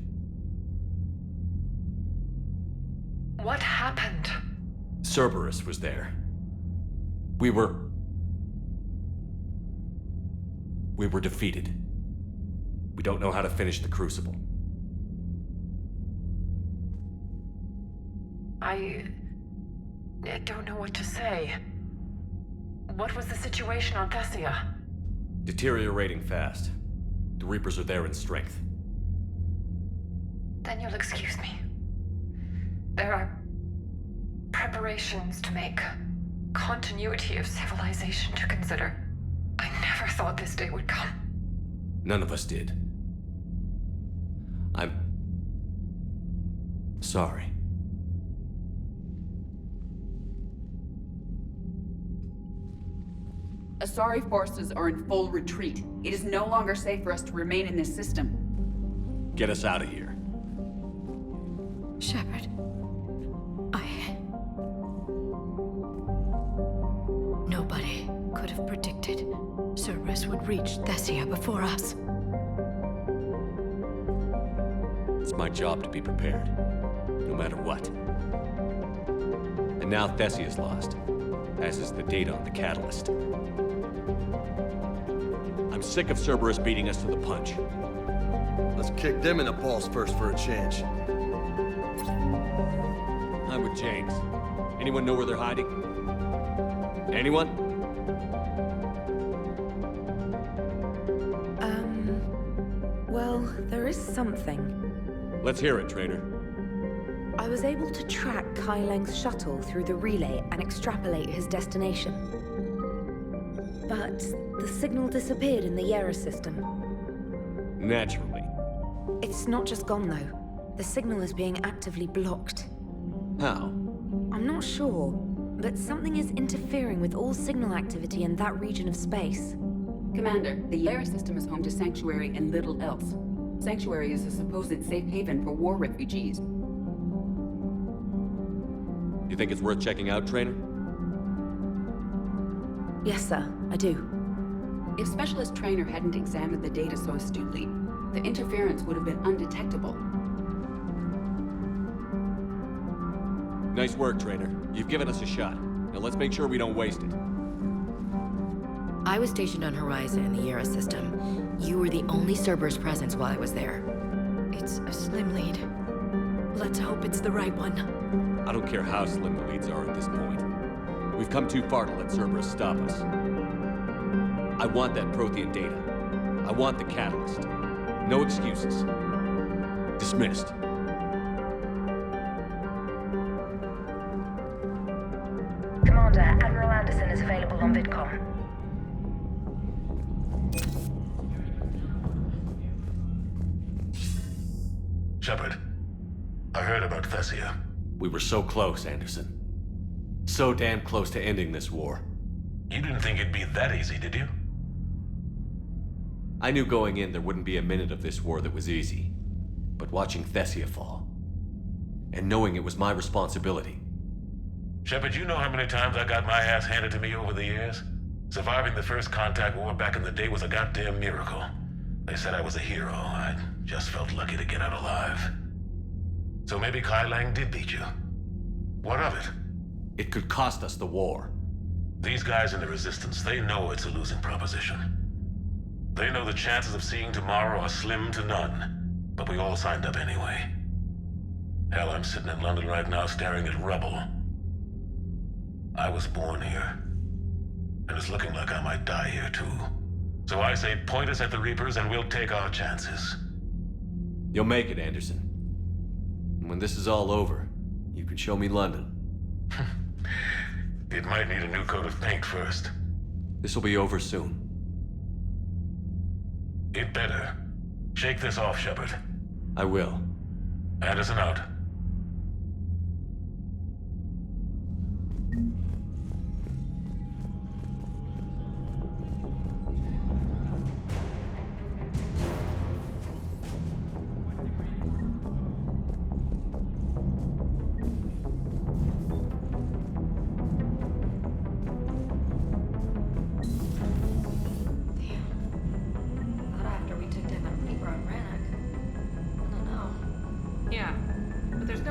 What happened? Cerberus was there. We were defeated. We don't know how to finish the Crucible. I don't know what to say. What was the situation on Thessia? Deteriorating fast. The Reapers are there in strength. Then you'll excuse me. There are preparations to make, continuity of civilization to consider. I never thought this day would come. None of us did. I'm sorry. Asari forces are in full retreat. It is no longer safe for us to remain in this system. Get us out of here. Shepard. Nobody could have predicted Cerberus would reach Thessia before us. It's my job to be prepared, no matter what. And now Thessia's lost, as is the data on the catalyst. I'm sick of Cerberus beating us to the punch. Let's kick them in the balls first for a change. I'm with James. Anyone know where they're hiding? Anyone? Well, there is something. Let's hear it, Trainer. I was able to track Kai Leng's shuttle through the relay and extrapolate his destination. But the signal disappeared in the Yera system. Naturally. It's not just gone, though. The signal is being actively blocked. How? I'm not sure, but something is interfering with all signal activity in that region of space. Commander, the Yera system is home to Sanctuary and little else. Sanctuary is a supposed safe haven for war refugees. You think it's worth checking out, Trainer? Yes, sir, I do. If Specialist Trainer hadn't examined the data so astutely, the interference would have been undetectable. Nice work, Trainer. You've given us a shot. Now let's make sure we don't waste it. I was stationed on Horizon in the Yera system. You were the only Cerberus presence while I was there. It's a slim lead. Let's hope it's the right one. I don't care how slim the leads are at this point. We've come too far to let Cerberus stop us. I want that Prothean data. I want the catalyst. No excuses. Dismissed. Commander, Admiral Anderson is available on VidCom. Shepard, I heard about Thessia. We were so close, Anderson. So damn close to ending this war. You didn't think it'd be that easy, did you? I knew going in there wouldn't be a minute of this war that was easy. But watching Thessia fall, and knowing it was my responsibility. Shepard, you know how many times I got my ass handed to me over the years? Surviving the first contact war back in the day was a goddamn miracle. They said I was a hero. I just felt lucky to get out alive. So maybe Kai Lang did beat you. What of it? It could cost us the war. These guys in the Resistance, they know it's a losing proposition. They know the chances of seeing tomorrow are slim to none. But we all signed up anyway. Hell, I'm sitting in London right now staring at rubble. I was born here. And it's looking like I might die here too. So I say point us at the Reapers and we'll take our chances. You'll make it, Anderson. And when this is all over, you can show me London. It might need a new coat of paint first. This will be over soon. It better. Shake this off, Shepard. I will. Anderson out.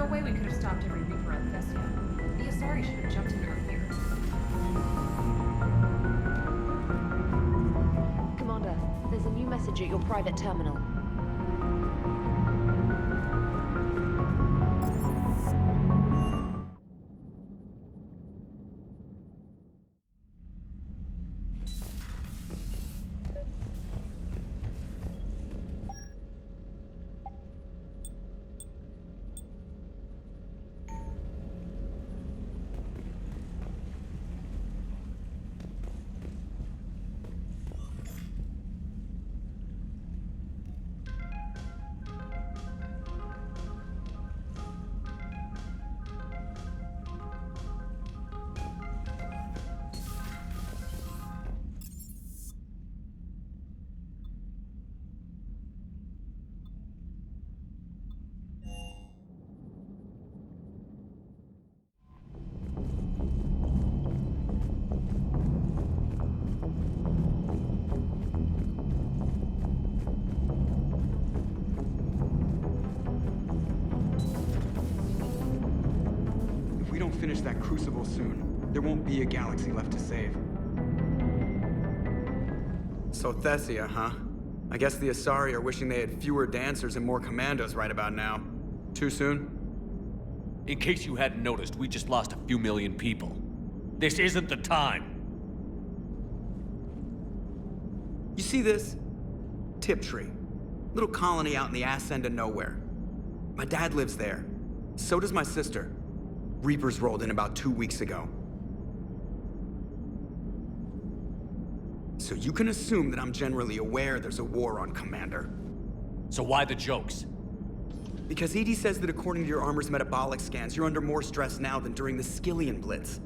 no way we could have stopped every Reaper on Thessia. The Asari should have jumped in earlier. Commander, there's a new message at your private terminal. Finish that crucible soon. There won't be a galaxy left to save. So Thessia, huh? I guess the Asari are wishing they had fewer dancers and more commandos right about now. Too soon? In case you hadn't noticed, we just lost a few million people. This isn't the time. You see this? Tiptree. Little colony out in the ass end of nowhere. My dad lives there. So does my sister. Reapers rolled in about 2 weeks ago. So you can assume that I'm generally aware there's a war on, Commander. So why the jokes? Because EDI says that according to your armor's metabolic scans, you're under more stress now than during the Skillian Blitz.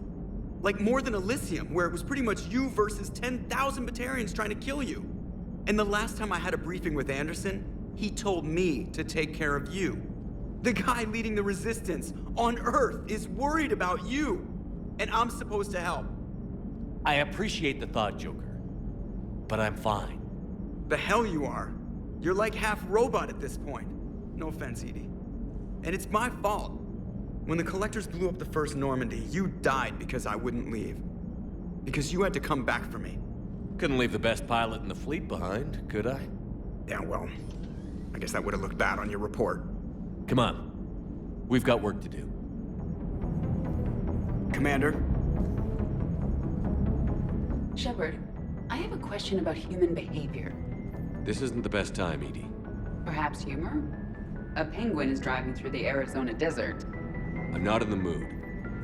Like more than Elysium, where it was pretty much you versus 10,000 Batarians trying to kill you. And the last time I had a briefing with Anderson, he told me to take care of you. The guy leading the resistance on Earth is worried about you, and I'm supposed to help. I appreciate the thought, Joker, but I'm fine. The hell you are. You're like half robot at this point. No offense, EDI. And it's my fault. When the Collectors blew up the first Normandy, you died because I wouldn't leave. Because you had to come back for me. Couldn't leave the best pilot in the fleet behind, could I? Yeah, well, I guess that would have looked bad on your report. Come on. We've got work to do. Commander? Shepard, I have a question about human behavior. This isn't the best time, EDI. Perhaps humor? A penguin is driving through the Arizona desert. I'm not in the mood.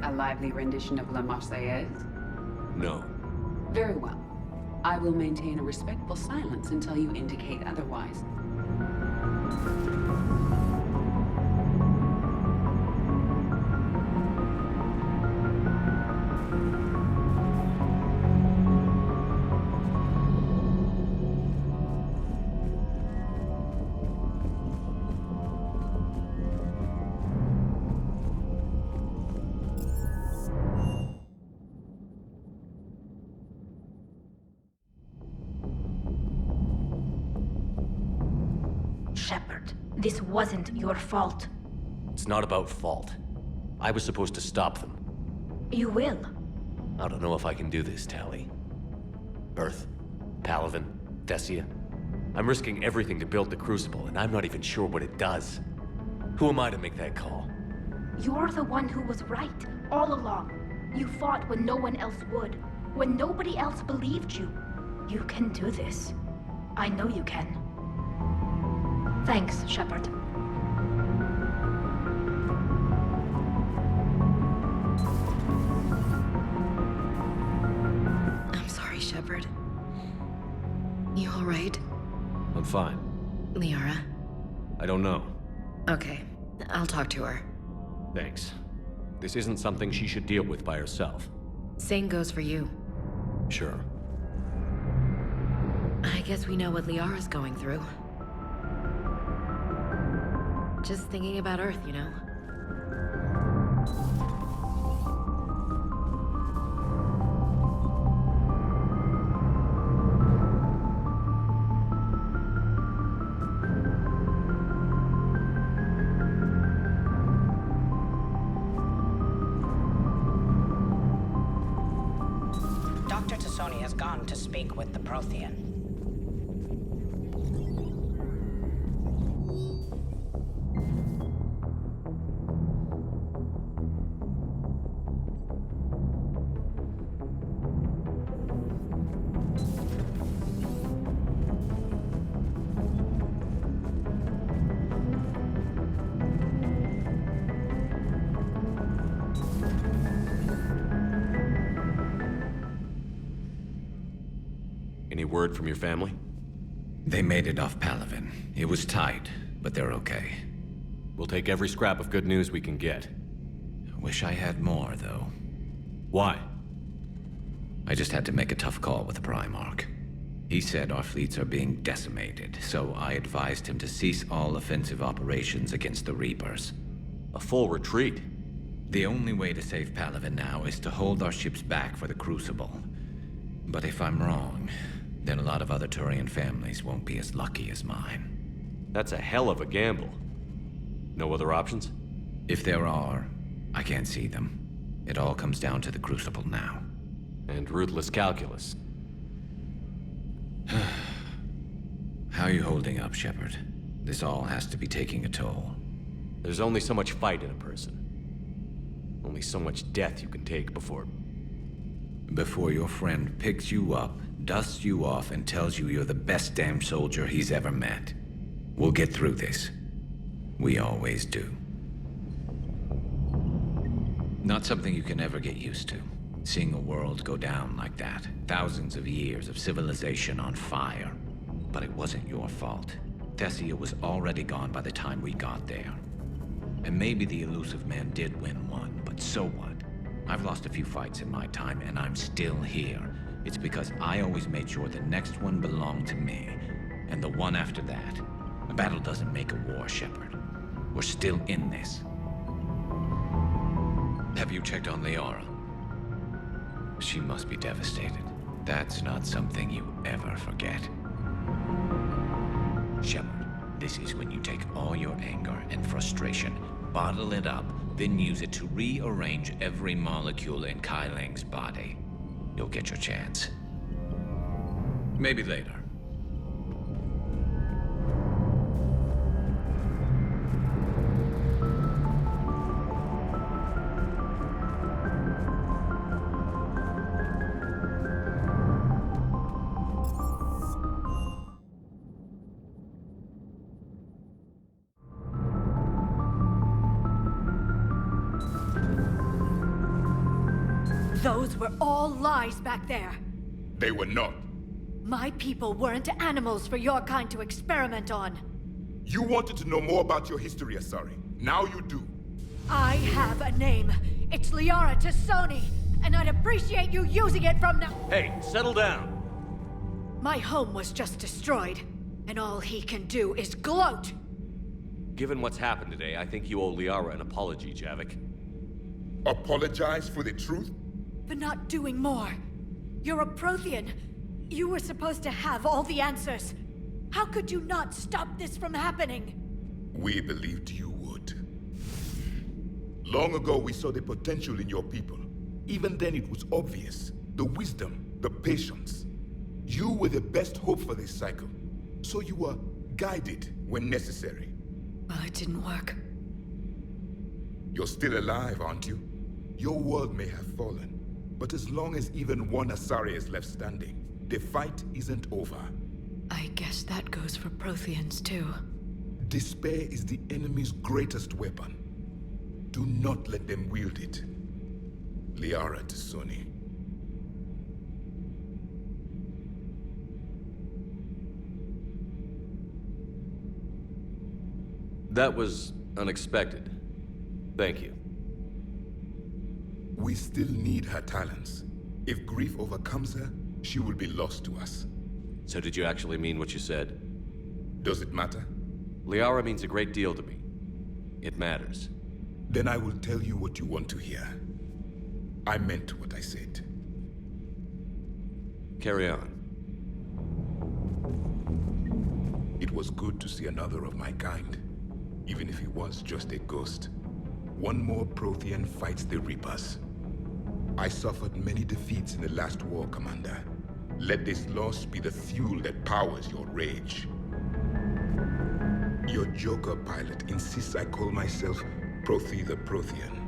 A lively rendition of La Marseillaise? No. Very well. I will maintain a respectful silence until you indicate otherwise. Shepard, this wasn't your fault. It's not about fault. I was supposed to stop them. You will. I don't know if I can do this, Tali. Earth, Palaven, Thessia. I'm risking everything to build the Crucible, and I'm not even sure what it does. Who am I to make that call? You're the one who was right, all along. You fought when no one else would, when nobody else believed you. You can do this. I know you can. Thanks, Shepard. I'm sorry, Shepard. You all right? I'm fine. Liara? I don't know. Okay, I'll talk to her. Thanks. This isn't something she should deal with by herself. Same goes for you. Sure. I guess we know what Liara's going through. Just thinking about Earth, you know? Dr. T'Soni has gone to speak with the Prothean. Any word from your family? They made it off Palaven. It was tight, but they're okay. We'll take every scrap of good news we can get. Wish I had more, though. Why? I just had to make a tough call with the Primarch. He said our fleets are being decimated, so I advised him to cease all offensive operations against the Reapers. A full retreat? The only way to save Palaven now is to hold our ships back for the Crucible. But if I'm wrong, then a lot of other Turian families won't be as lucky as mine. That's a hell of a gamble. No other options? If there are, I can't see them. It all comes down to the Crucible now. And ruthless calculus. How are you holding up, Shepard? This all has to be taking a toll. There's only so much fight in a person. Only so much death you can take before your friend picks you up, dusts you off, and tells you you're the best damn soldier he's ever met. We'll get through this. We always do. Not something you can ever get used to. Seeing a world go down like that. Thousands of years of civilization on fire. But it wasn't your fault. Thessia was already gone by the time we got there. And maybe the Illusive Man did win one, but so what? I've lost a few fights in my time, and I'm still here. It's because I always made sure the next one belonged to me, and the one after that. A battle doesn't make a war, Shepard. We're still in this. Have you checked on Liara? She must be devastated. That's not something you ever forget. Shepard, this is when you take all your anger and frustration, bottle it up, then use it to rearrange every molecule in Kai Leng's body. You'll get your chance. Maybe later. Those were all lies back there. They were not. My people weren't animals for your kind to experiment on. You wanted to know more about your history, Asari. Now you do. I have a name. It's Liara T'Soni, and I'd appreciate you using it from now. Hey, settle down. My home was just destroyed, and all he can do is gloat. Given what's happened today, I think you owe Liara an apology, Javik. Apologize for the truth? For not doing more. You're a Prothean. You were supposed to have all the answers. How could you not stop this from happening? We believed you would. Long ago, we saw the potential in your people. Even then, it was obvious. The wisdom, the patience. You were the best hope for this cycle. So you were guided when necessary. Well, it didn't work. You're still alive, aren't you? Your world may have fallen. But as long as even one Asari is left standing, the fight isn't over. I guess that goes for Protheans, too. Despair is the enemy's greatest weapon. Do not let them wield it. Liara T'Soni. That was unexpected. Thank you. We still need her talents. If grief overcomes her, she will be lost to us. So did you actually mean what you said? Does it matter? Liara means a great deal to me. It matters. Then I will tell you what you want to hear. I meant what I said. Carry on. It was good to see another of my kind, even if he was just a ghost. One more Prothean fights the Reapers. I suffered many defeats in the last war, Commander. Let this loss be the fuel that powers your rage. Your Joker pilot insists I call myself Prothee the Prothean.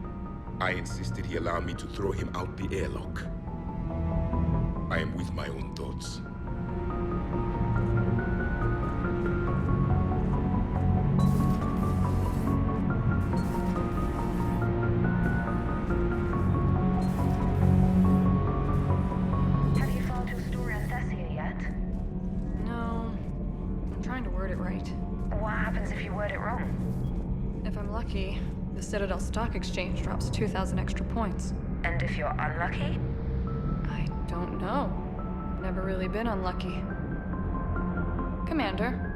I insisted he allow me to throw him out the airlock. I am with my own thoughts. Have you found your story on Thessia yet? No. I'm trying to word it right. What happens if you word it wrong? If I'm lucky, the Citadel Stock Exchange drops 2,000 extra points. And if you're unlucky? I don't know. Never really been unlucky. Commander.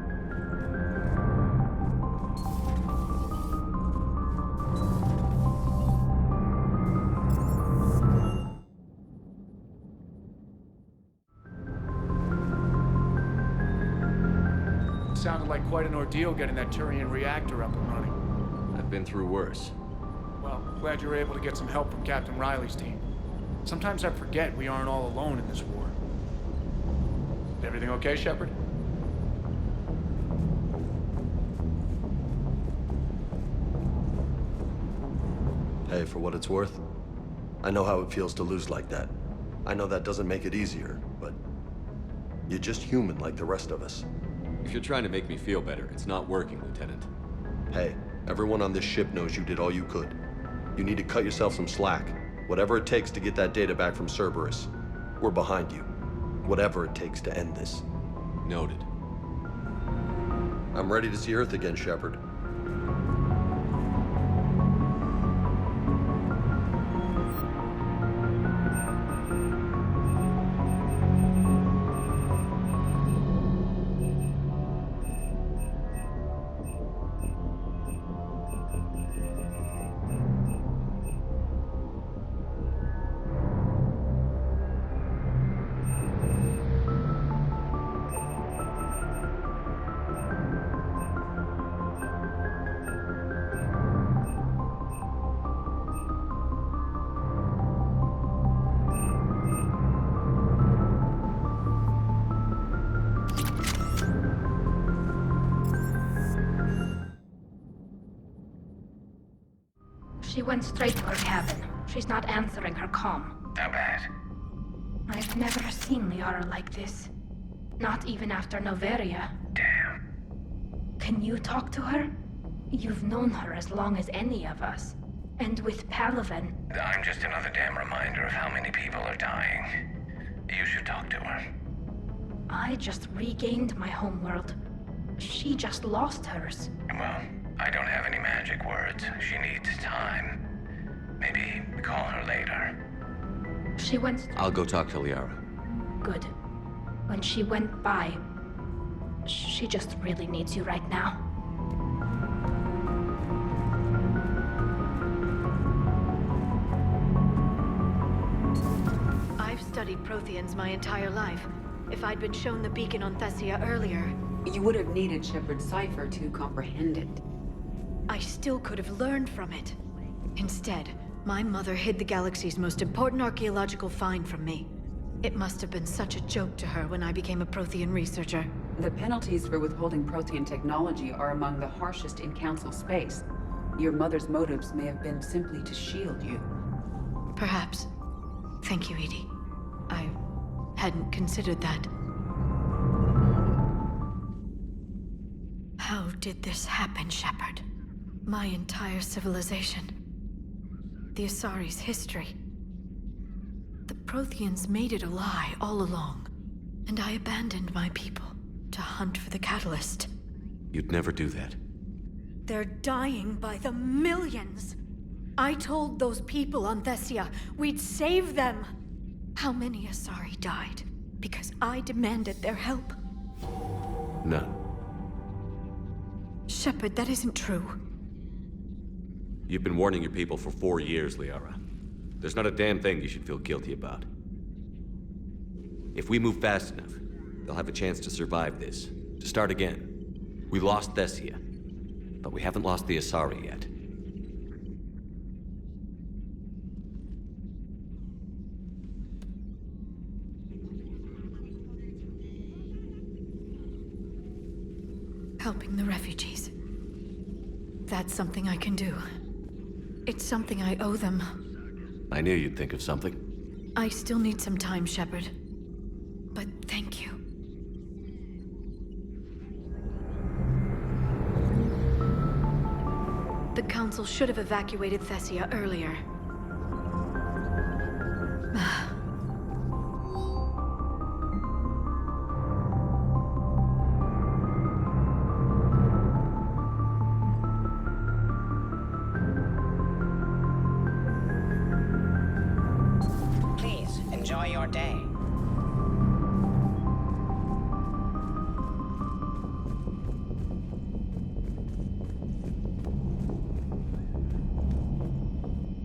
Sounded like quite an ordeal getting that Turian reactor up and running. I've been through worse. Well, glad you were able to get some help from Captain Riley's team. Sometimes I forget we aren't all alone in this war. Everything okay, Shepard? Hey, for what it's worth, I know how it feels to lose like that. I know that doesn't make it easier, but you're just human like the rest of us. If you're trying to make me feel better, it's not working, Lieutenant. Hey, everyone on this ship knows you did all you could. You need to cut yourself some slack. Whatever it takes to get that data back from Cerberus. We're behind you. Whatever it takes to end this. Noted. I'm ready to see Earth again, Shepard. She went straight to her cabin. She's not answering her comm. How bad? I've never seen Liara like this. Not even after Noveria. Damn. Can you talk to her? You've known her as long as any of us. And with Palaven. I'm just another damn reminder of how many people are dying. You should talk to her. I just regained my homeworld. She just lost hers. Well, I don't have any magic words. She needs time. Maybe call her later. She went... I'll go talk to Liara. Good. When she went by, she just really needs you right now. I've studied Protheans my entire life. If I'd been shown the beacon on Thessia earlier... You would have needed Shepard's cipher to comprehend it. I still could have learned from it. Instead, my mother hid the galaxy's most important archaeological find from me. It must have been such a joke to her when I became a Prothean researcher. The penalties for withholding Prothean technology are among the harshest in Council space. Your mother's motives may have been simply to shield you. Perhaps. Thank you, EDI. I hadn't considered that. How did this happen, Shepard? My entire civilization. The Asari's history. The Protheans made it a lie all along, and I abandoned my people to hunt for the catalyst. You'd never do that. They're dying by the millions. I told those people on Thessia we'd save them. How many Asari died because I demanded their help? None. Shepard, that isn't true. You've been warning your people for 4 years, Liara. There's not a damn thing you should feel guilty about. If we move fast enough, they'll have a chance to survive this, to start again. We lost Thessia, but we haven't lost the Asari yet. Helping the refugees. That's something I can do. It's something I owe them. I knew you'd think of something. I still need some time, Shepard. But thank you. The Council should have evacuated Thessia earlier. Please, enjoy your day.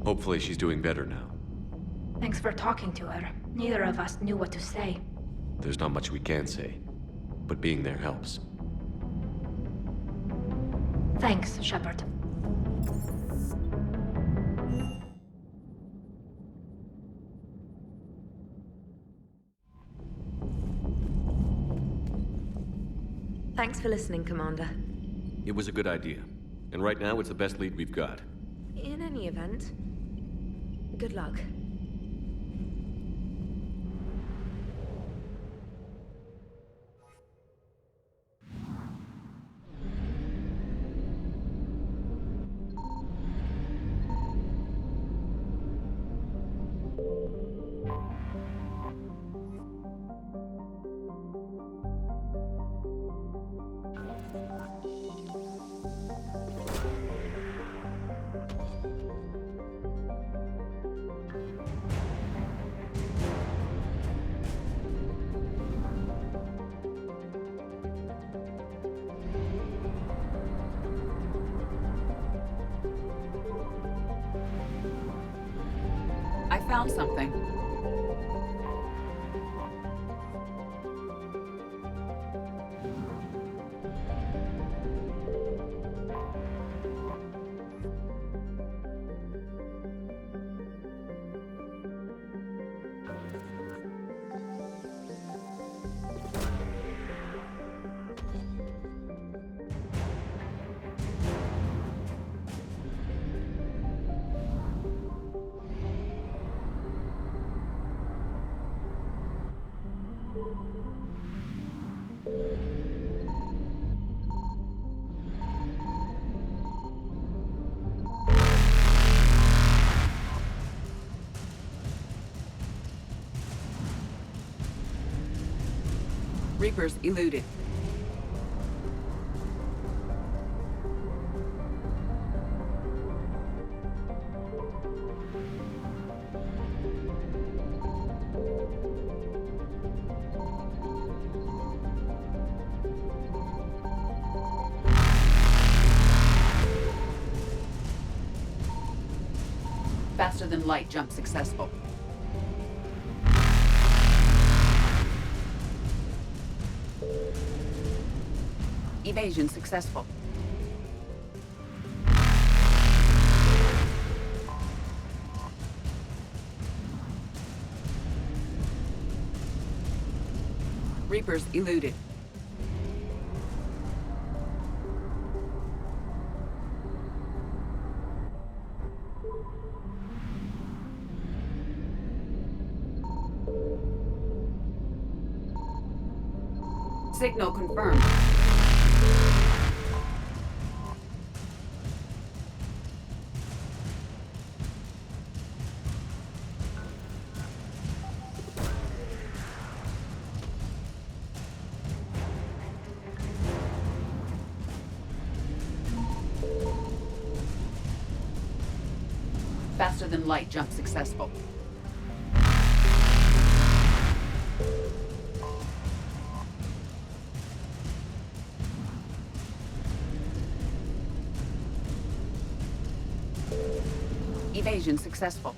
Hopefully she's doing better now. Thanks for talking to her. Neither of us knew what to say. There's not much we can say, but being there helps. Thanks, Shepard. Thanks for listening, Commander. It was a good idea. And right now, it's the best lead we've got. In any event, good luck. I found something. Reapers eluded. Faster than light jump successful. Evasion successful. Reapers eluded. Signal confirmed. Faster than light jump successful. Evasion successful.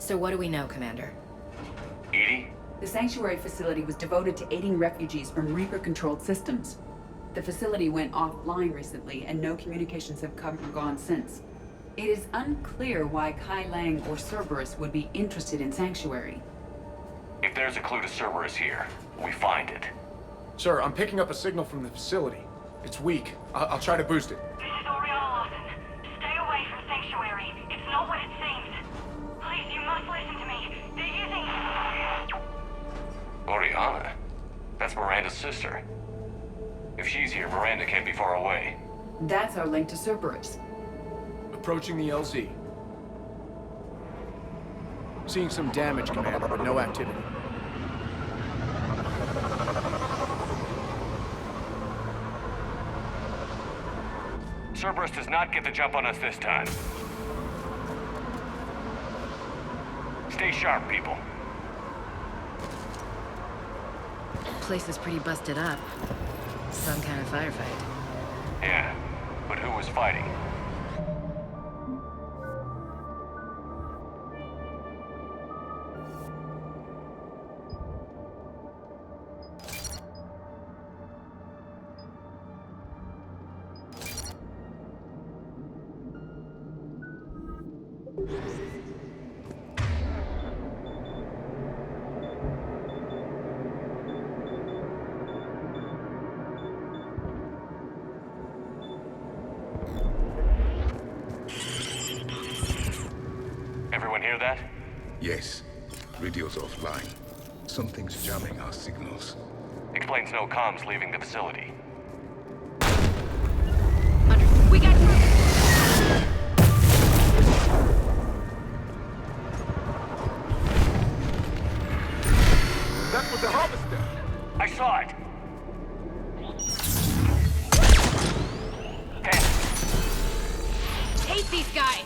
So what do we know, Commander? EDI? The sanctuary facility was devoted to aiding refugees from Reaper-controlled systems. The facility went offline recently, and no communications have come and gone since. It is unclear why Kai Lang or Cerberus would be interested in Sanctuary. If there's a clue to Cerberus here, we find it. Sir, I'm picking up a signal from the facility. It's weak. I'll try to boost it. This is Oriana Lawson. Stay away from Sanctuary. It's not what it seems. Please, you must listen to me. They're using... Oriana? That's Miranda's sister. If she's here, Miranda can't be far away. That's our link to Cerberus. Approaching the LZ. Seeing some damage, Commander, but no activity. Cerberus does not get the jump on us this time. Stay sharp, people. Place is pretty busted up. Some kind of firefight. Yeah, but who was fighting? Everyone hear that? Yes. Radio's offline. Something's jamming our signals. Explains no comms leaving the facility. We got That was the harvester! I saw it! Hate these guys!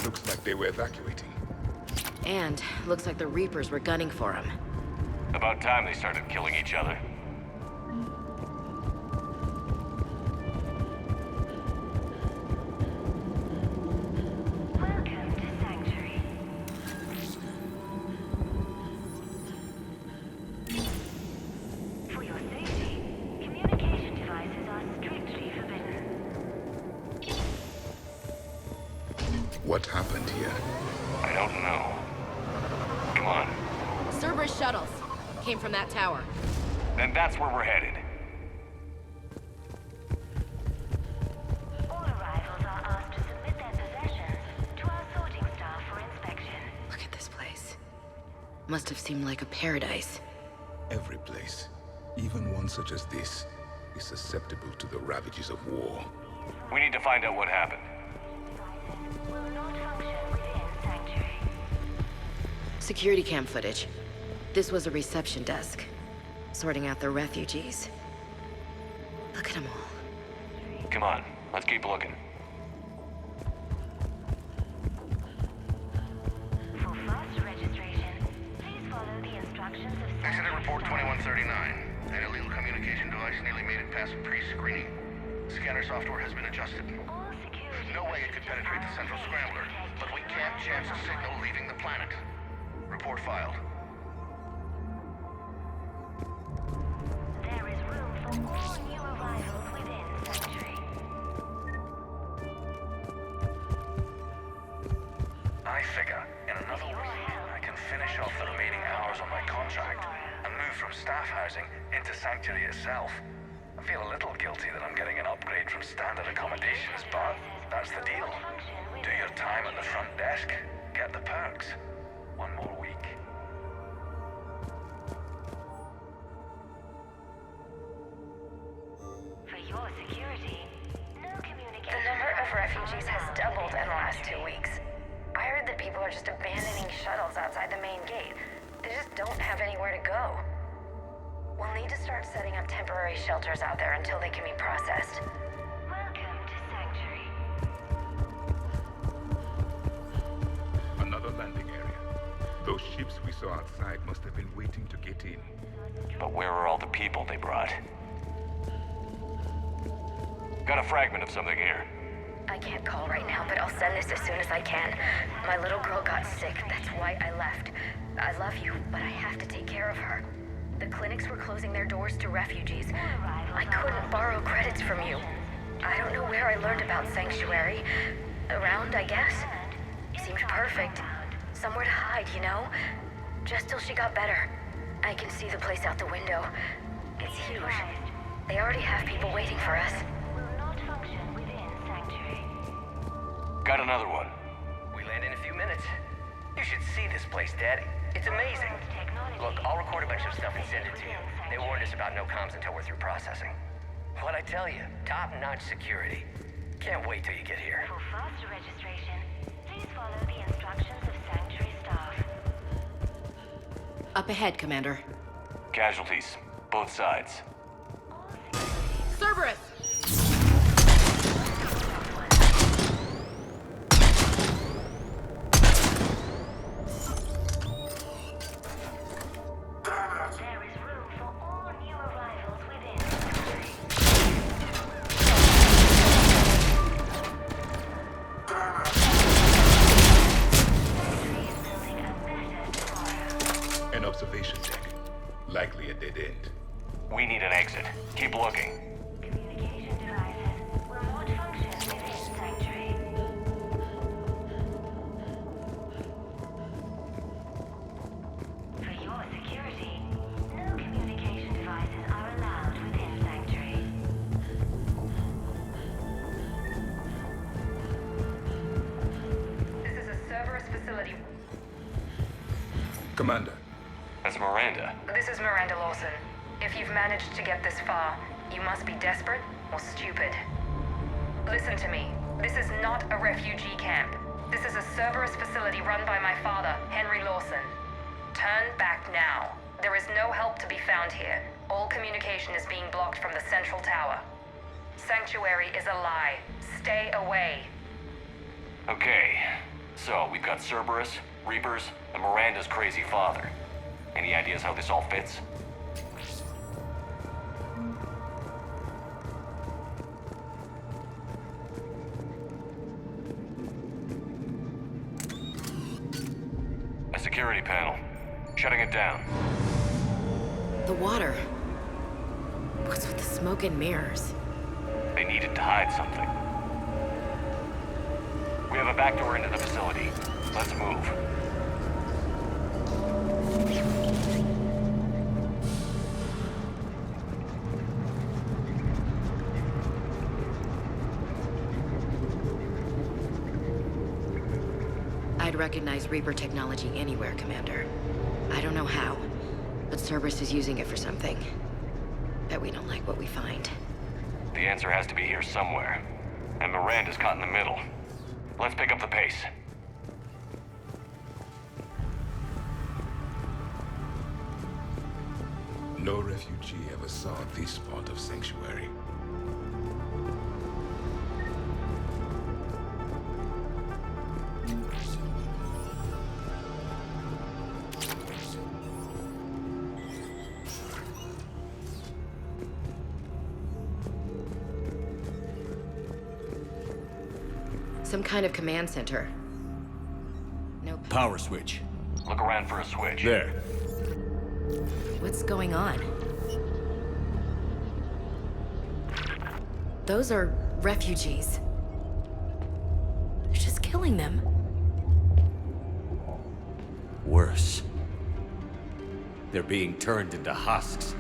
Looks like they were evacuating. And looks like the Reapers were gunning for him. About time they started killing each other. Welcome to Sanctuary. For your safety, communication devices are strictly forbidden. What happened here? I don't know. Come on. Cerberus shuttles. Came from that tower. Then that's where we're headed. All arrivals are asked to submit their possessions to our sorting staff for inspection. Look at this place. Must have seemed like a paradise. Every place, even one such as this, is susceptible to the ravages of war. We need to find out what happened. Will not function within Sanctuary. Security cam footage. This was a reception desk. Sorting out the refugees. Look at them all. Come on, let's keep looking. For fast registration, please follow the instructions of Incident report 2139. An illegal communication device nearly made it past pre-screening. Scanner software has been adjusted. There's no way it could penetrate the central scrambler, but we can't chance a signal leaving the planet. Report filed. There is room for all new arrivals within Sanctuary. I figure in another week I can finish off the remaining hours on my contract and move from staff housing into Sanctuary itself. I feel a little guilty that I'm getting an upgrade from standard accommodations, but that's the deal. Do your time at the front desk, get the perks. One more week. For your security, no communication. The number of refugees has doubled in the last 2 weeks. I heard that people are just abandoning shuttles outside the main gate. They just don't have anywhere to go. We'll need to start setting up temporary shelters out there until they can be processed. Welcome to Sanctuary. Another landing area. Those ships we saw outside must have been waiting to get in. But where are all the people they brought? Got a fragment of something here. I can't call right now, but I'll send this as soon as I can. My little girl got sick, that's why I left. I love you, but I have to take care of her. The clinics were closing their doors to refugees. I couldn't borrow credits from you. I don't know where I learned about Sanctuary. Around, I guess. Seemed perfect. Somewhere to hide, you know? Just till she got better. I can see the place out the window. It's huge. They already have people waiting for us. Got another one. We land in a few minutes. You should see this place, Dad. It's amazing. Look, I'll record a bunch of stuff and send it to you. They warned us about no comms until we're through processing. What'd I tell you? Top-notch security. Can't wait till you get here. For faster registration, please follow the instructions of Sanctuary staff. Up ahead, Commander. Casualties. Both sides. Cerberus! An observation deck. Likely a dead end. We need an exit. Keep looking. Communication devices will not function within Sanctuary. For your security, no communication devices are allowed within Sanctuary. This is a Cerberus facility. Commander. That's Miranda. This is Miranda Lawson. If you've managed to get this far, you must be desperate or stupid. Listen to me. This is not a refugee camp. This is a Cerberus facility run by my father, Henry Lawson. Turn back now. There is no help to be found here. All communication is being blocked from the central tower. Sanctuary is a lie. Stay away. Okay. So, we've got Cerberus, Reapers, and Miranda's crazy father. Any ideas how this all fits? A security panel. Shutting it down. The water. What's with the smoke and mirrors? They needed to hide something. We have a back door into the facility. Let's move. I'd recognize Reaper technology anywhere, Commander. I don't know how, but Cerberus is using it for something. Bet we don't like what we find. The answer has to be here somewhere. And Miranda's caught in the middle. Let's pick up the pace. No refugee ever saw this part of Sanctuary. Some kind of command center. Nope. Power switch. Look around for a switch. There. What's going on? Those are refugees. They're just killing them. Worse. They're being turned into husks.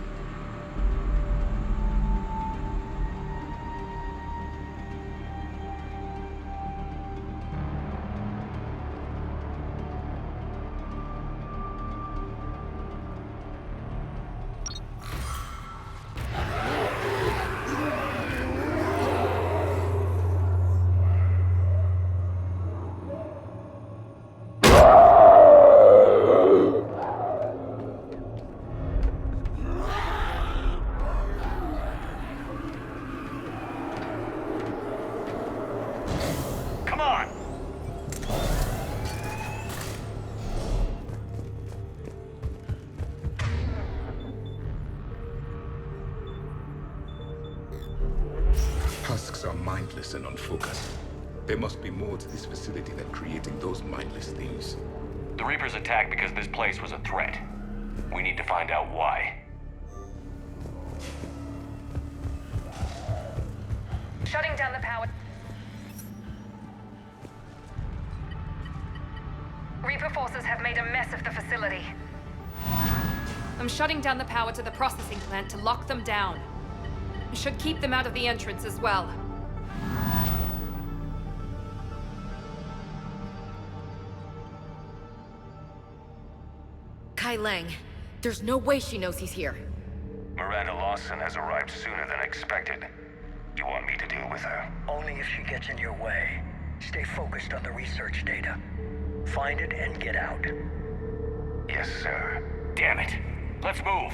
mindless and unfocused. There must be more to this facility than creating those mindless things. The Reapers attacked because this place was a threat. We need to find out why. Shutting down the power. Reaper forces have made a mess of the facility. I'm shutting down the power to the processing plant to lock them down. I should keep them out of the entrance as well. Kai Lang, there's no way she knows he's here. Miranda Lawson has arrived sooner than expected. You want me to deal with her? Only if she gets in your way. Stay focused on the research data. Find it and get out. Yes, sir. Damn it. Let's move.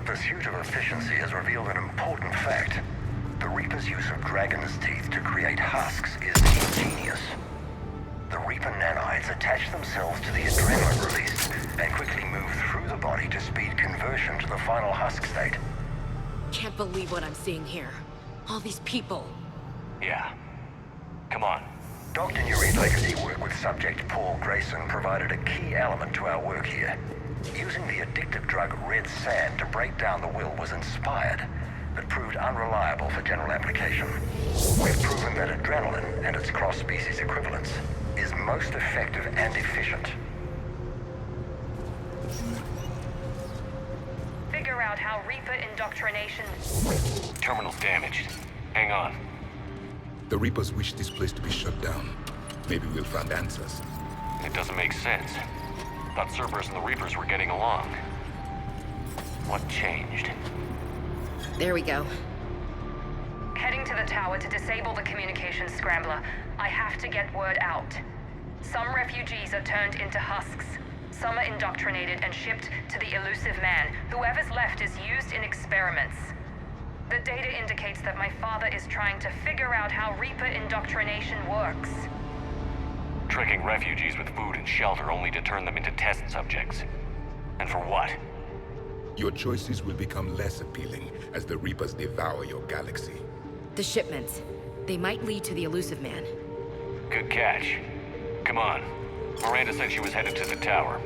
pursuit of efficiency has revealed an important fact. The Reaper's use of Dragon's teeth to create husks is ingenious. The Reaper nanites attach themselves to the adrenaline release and quickly move through the body to speed conversion to the final husk state. Can't believe what I'm seeing here. All these people. Yeah. Come on. Dr. Nuri's legacy work with subject Paul Grayson provided a key element to our work here. Using the addictive drug Red Sand to break down the will was inspired, but proved unreliable for general application. We've proven that adrenaline and its cross-species equivalents is most effective and efficient. Figure out how Reaper indoctrination... Terminal's damaged. Hang on. The Reapers wish this place to be shut down. Maybe we'll find answers. It doesn't make sense. Thought Cerberus and the Reapers were getting along. What changed? There we go. Heading to the tower to disable the communications scrambler. I have to get word out. Some refugees are turned into husks. Some are indoctrinated and shipped to the elusive man. Whoever's left is used in experiments. The data indicates that my father is trying to figure out how Reaper indoctrination works. Tricking refugees with food and shelter only to turn them into test subjects. And for what? Your choices will become less appealing as the Reapers devour your galaxy. The shipments. They might lead to the Elusive Man. Good catch. Come on. Miranda said she was headed to the tower.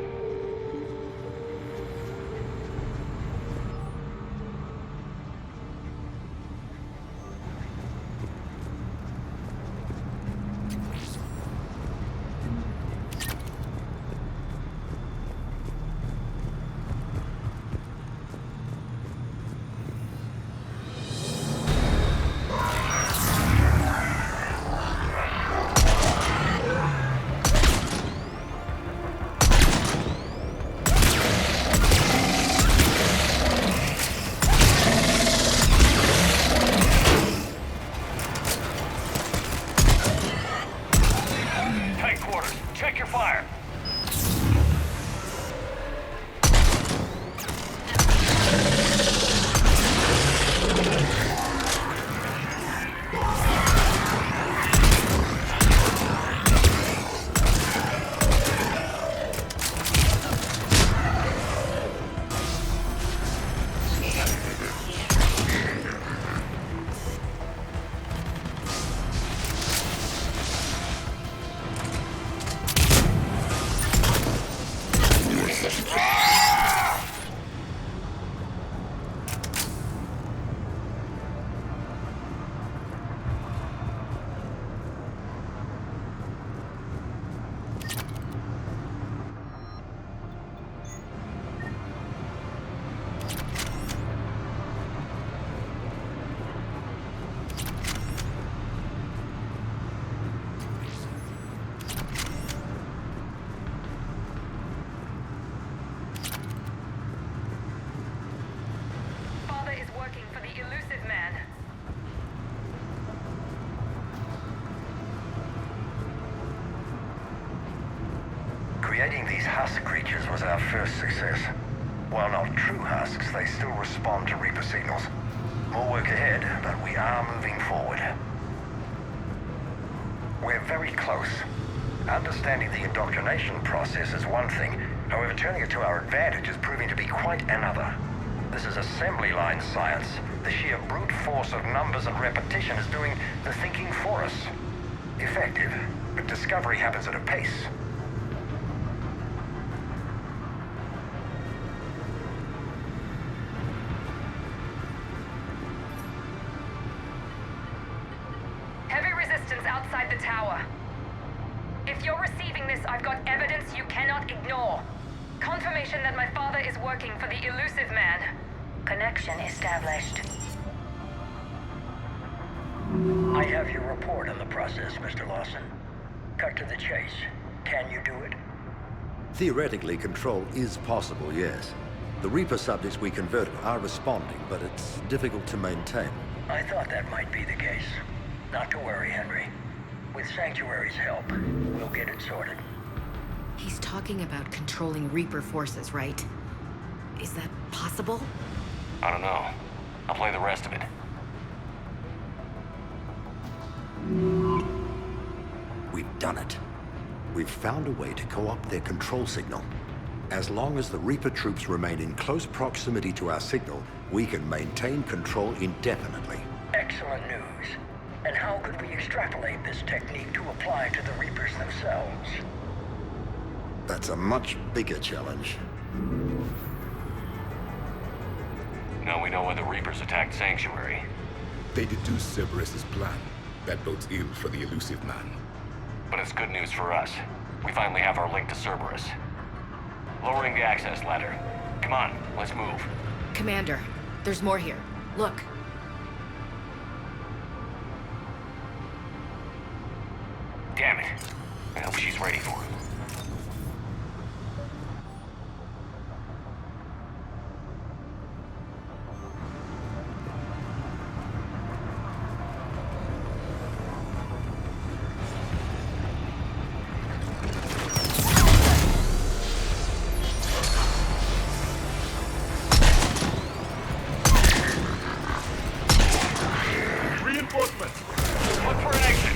Check your fire. Creating these husk creatures was our first success. While not true husks, they still respond to Reaper signals. More work ahead, but we are moving forward. We're very close. Understanding the indoctrination process is one thing. However, turning it to our advantage is proving to be quite another. This is assembly line science. The sheer brute force of numbers and repetition is doing the thinking for us. Effective, but discovery happens at a pace. Heavy resistance outside the tower. If you're receiving this, I've got evidence you cannot ignore. Confirmation that my father is working for the Elusive Man. Connection established. I have your report on the process, Mr. Lawson. Cut to the chase. Can you do it? Theoretically, control is possible, yes. The Reaper subjects we converted are responding, but it's difficult to maintain. I thought that might be the case. Not to worry, Henry. With Sanctuary's help, we'll get it sorted. He's talking about controlling Reaper forces, right? Is that possible? I don't know. I'll play the rest of it. We've done it. We've found a way to co-opt their control signal. As long as the Reaper troops remain in close proximity to our signal, we can maintain control indefinitely. Excellent news. And how could we extrapolate this technique to apply to the Reapers themselves? That's a much bigger challenge. Now we know why the Reapers attacked Sanctuary. They deduced Cerberus' plan. That bodes ill for the Elusive Man. But it's good news for us. We finally have our link to Cerberus. Lowering the access ladder. Come on, let's move. Commander, there's more here. Look. Damn it. I hope she's ready for him. Reinforcements! Look for an exit!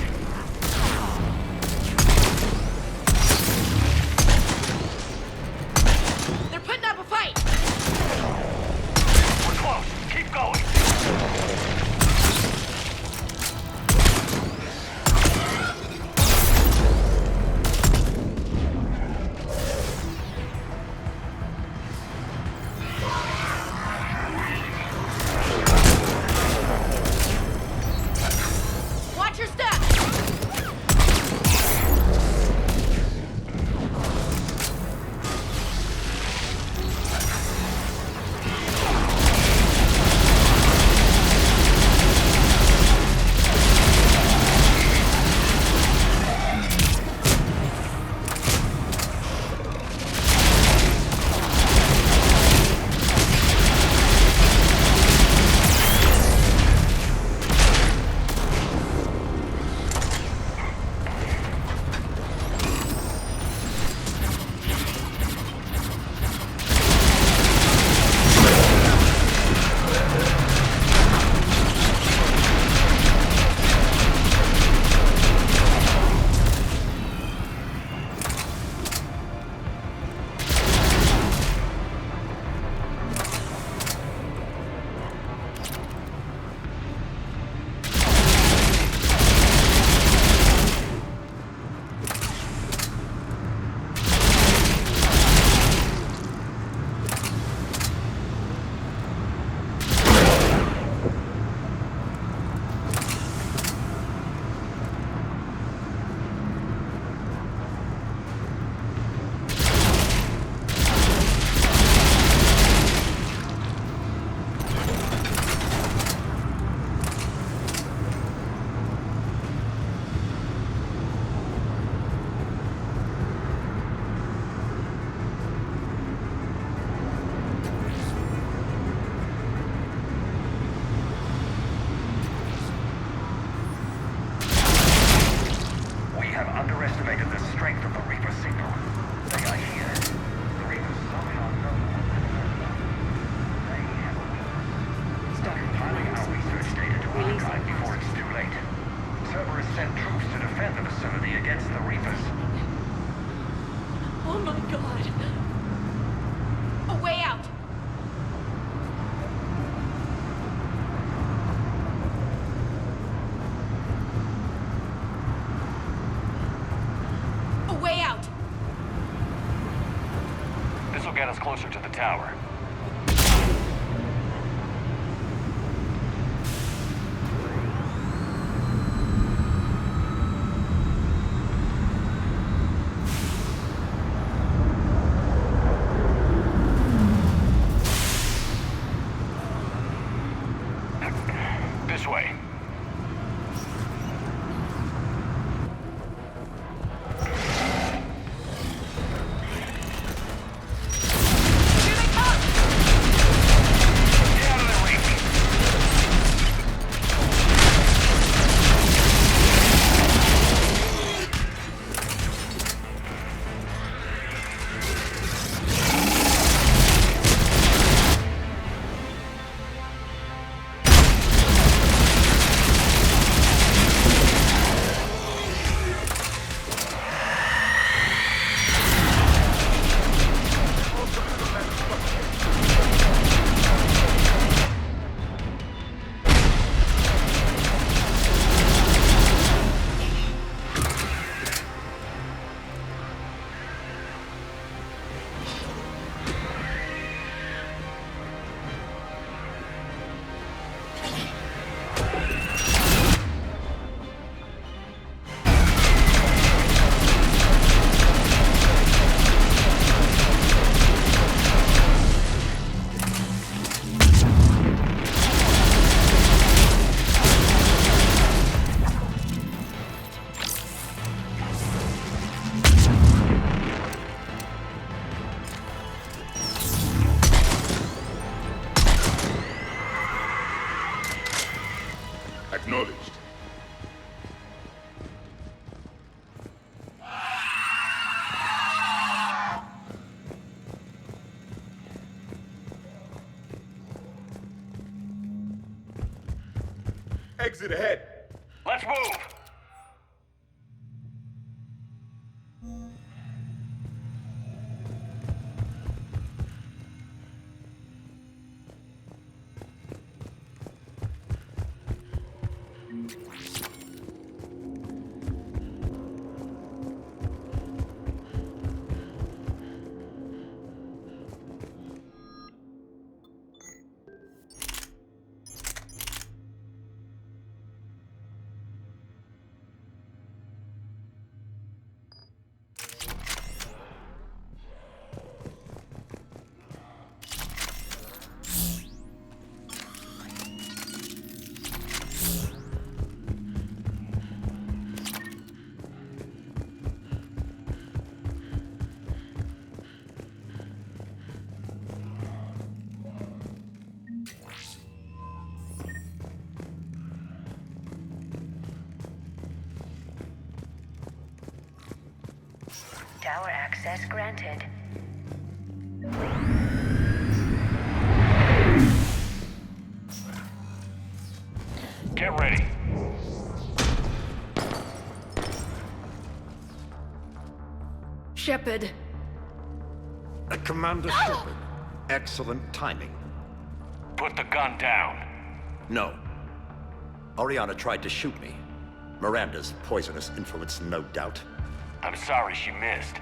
get us closer to the tower. This way. Acknowledged. Exit ahead. Let's move! Tower access granted. Get ready. Shepard. Commander Shepard. Excellent timing. Put the gun down. No. Oriana tried to shoot me. Miranda's poisonous influence, no doubt. I'm sorry she missed.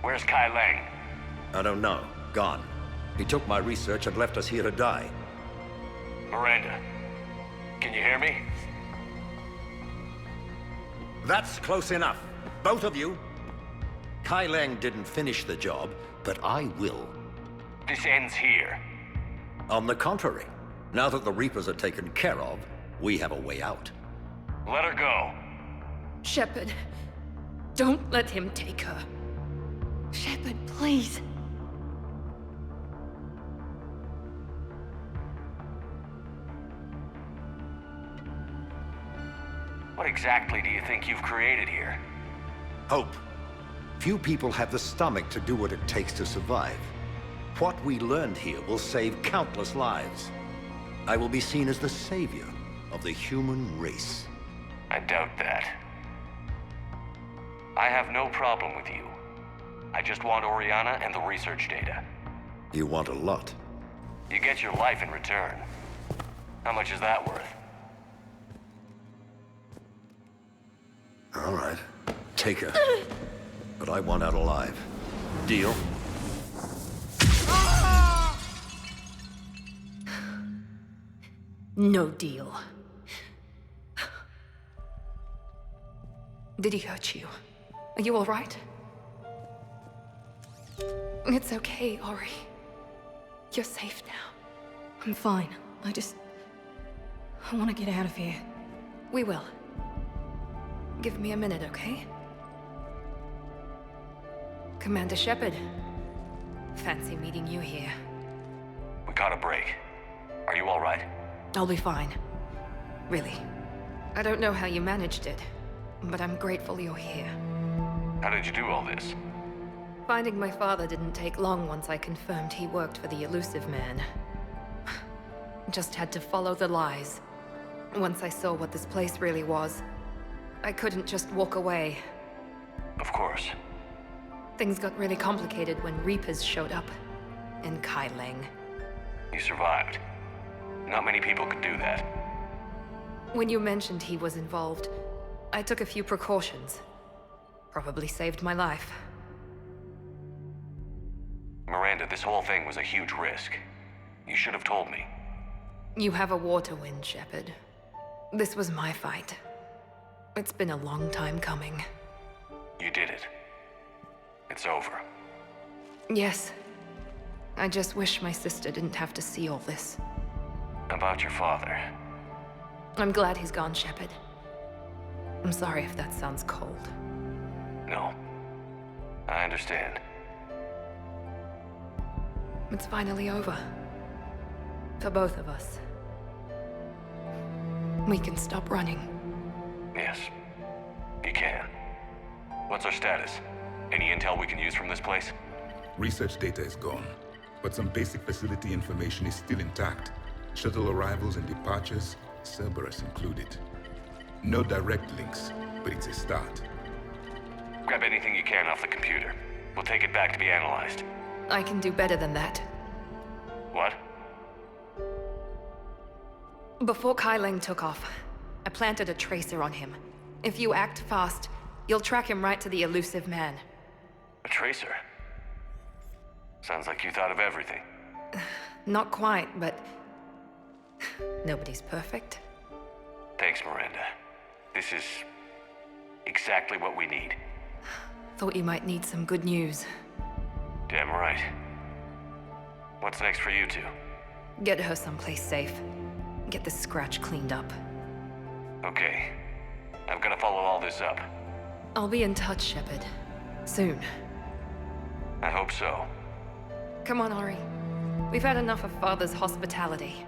Where's Kai Leng? I don't know. Gone. He took my research and left us here to die. Miranda, can you hear me? That's close enough. Both of you. Kai Leng didn't finish the job, but I will. This ends here. On the contrary, now that the Reapers are taken care of, we have a way out. Let her go. Shepard, don't let him take her. Shepard, please. What exactly do you think you've created here? Hope. Few people have the stomach to do what it takes to survive. What we learned here will save countless lives. I will be seen as the savior of the human race. I doubt that. I have no problem with you. I just want Oriana and the research data. You want a lot. You get your life in return. How much is that worth? All right. Take her. But I want out alive. Deal? No deal. Did he hurt you? Are you alright? It's okay, Ori. You're safe now. I'm fine. I want to get out of here. We will. Give me a minute, okay? Commander Shepard. Fancy meeting you here. We got a break. Are you alright? I'll be fine. Really. I don't know how you managed it, but I'm grateful you're here. How did you do all this? Finding my father didn't take long once I confirmed he worked for the Elusive Man. Just had to follow the lies. Once I saw what this place really was, I couldn't just walk away. Of course. Things got really complicated when Reapers showed up. And Kai Leng. You survived. Not many people could do that. When you mentioned he was involved, I took a few precautions. Probably saved my life. Miranda, this whole thing was a huge risk. You should have told me. You have a war to win, Shepard. This was my fight. It's been a long time coming. You did it. It's over. Yes. I just wish my sister didn't have to see all this. About your father. I'm glad he's gone, Shepard. I'm sorry if that sounds cold. No. I understand. It's finally over. For both of us. We can stop running. Yes. You can. What's our status? Any intel we can use from this place? Research data is gone, but some basic facility information is still intact. Shuttle arrivals and departures, Cerberus included. No direct links, but it's a start. Grab anything you can off the computer. We'll take it back to be analyzed. I can do better than that. What? Before Kai Leng took off, I planted a tracer on him. If you act fast, you'll track him right to the Elusive Man. A tracer? Sounds like you thought of everything. Not quite, but... nobody's perfect. Thanks, Miranda. This is... exactly what we need. Thought you might need some good news. Damn right. What's next for you two? Get her someplace safe. Get this scratch cleaned up. Okay. I'm gonna follow all this up. I'll be in touch, Shepard. Soon. I hope so. Come on, Ori. We've had enough of Father's hospitality.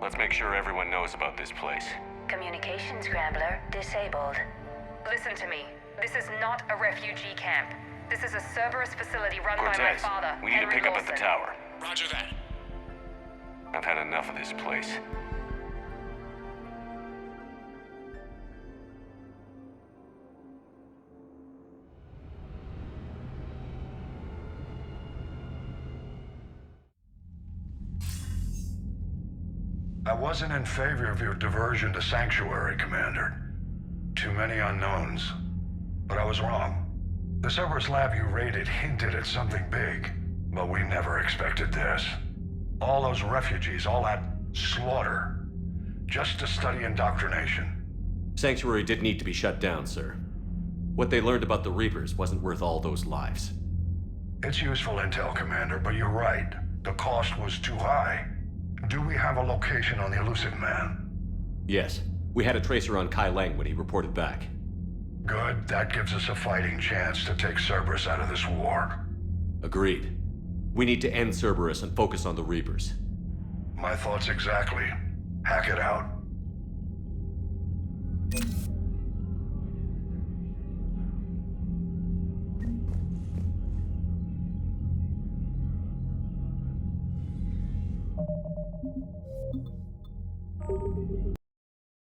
Let's make sure everyone knows about this place. Communication scrambler disabled. Listen to me. This is not a refugee camp. This is a Cerberus facility run by my Cortez, father, we need to Henry pick up at the Lawson. tower. Roger that. I've had enough of this place. I wasn't in favor of your diversion to Sanctuary, Commander. Too many unknowns. But I was wrong. The Cerberus lab you raided hinted at something big, but we never expected this. All those refugees, all that slaughter, just to study indoctrination. Sanctuary did need to be shut down, sir. What they learned about the Reapers wasn't worth all those lives. It's useful intel, Commander, but you're right. The cost was too high. Do we have a location on the Elusive Man? Yes. We had a tracer on Kai Leng when he reported back. Good. That gives us a fighting chance to take Cerberus out of this war. Agreed. We need to end Cerberus and focus on the Reapers. My thoughts exactly. Hack it out.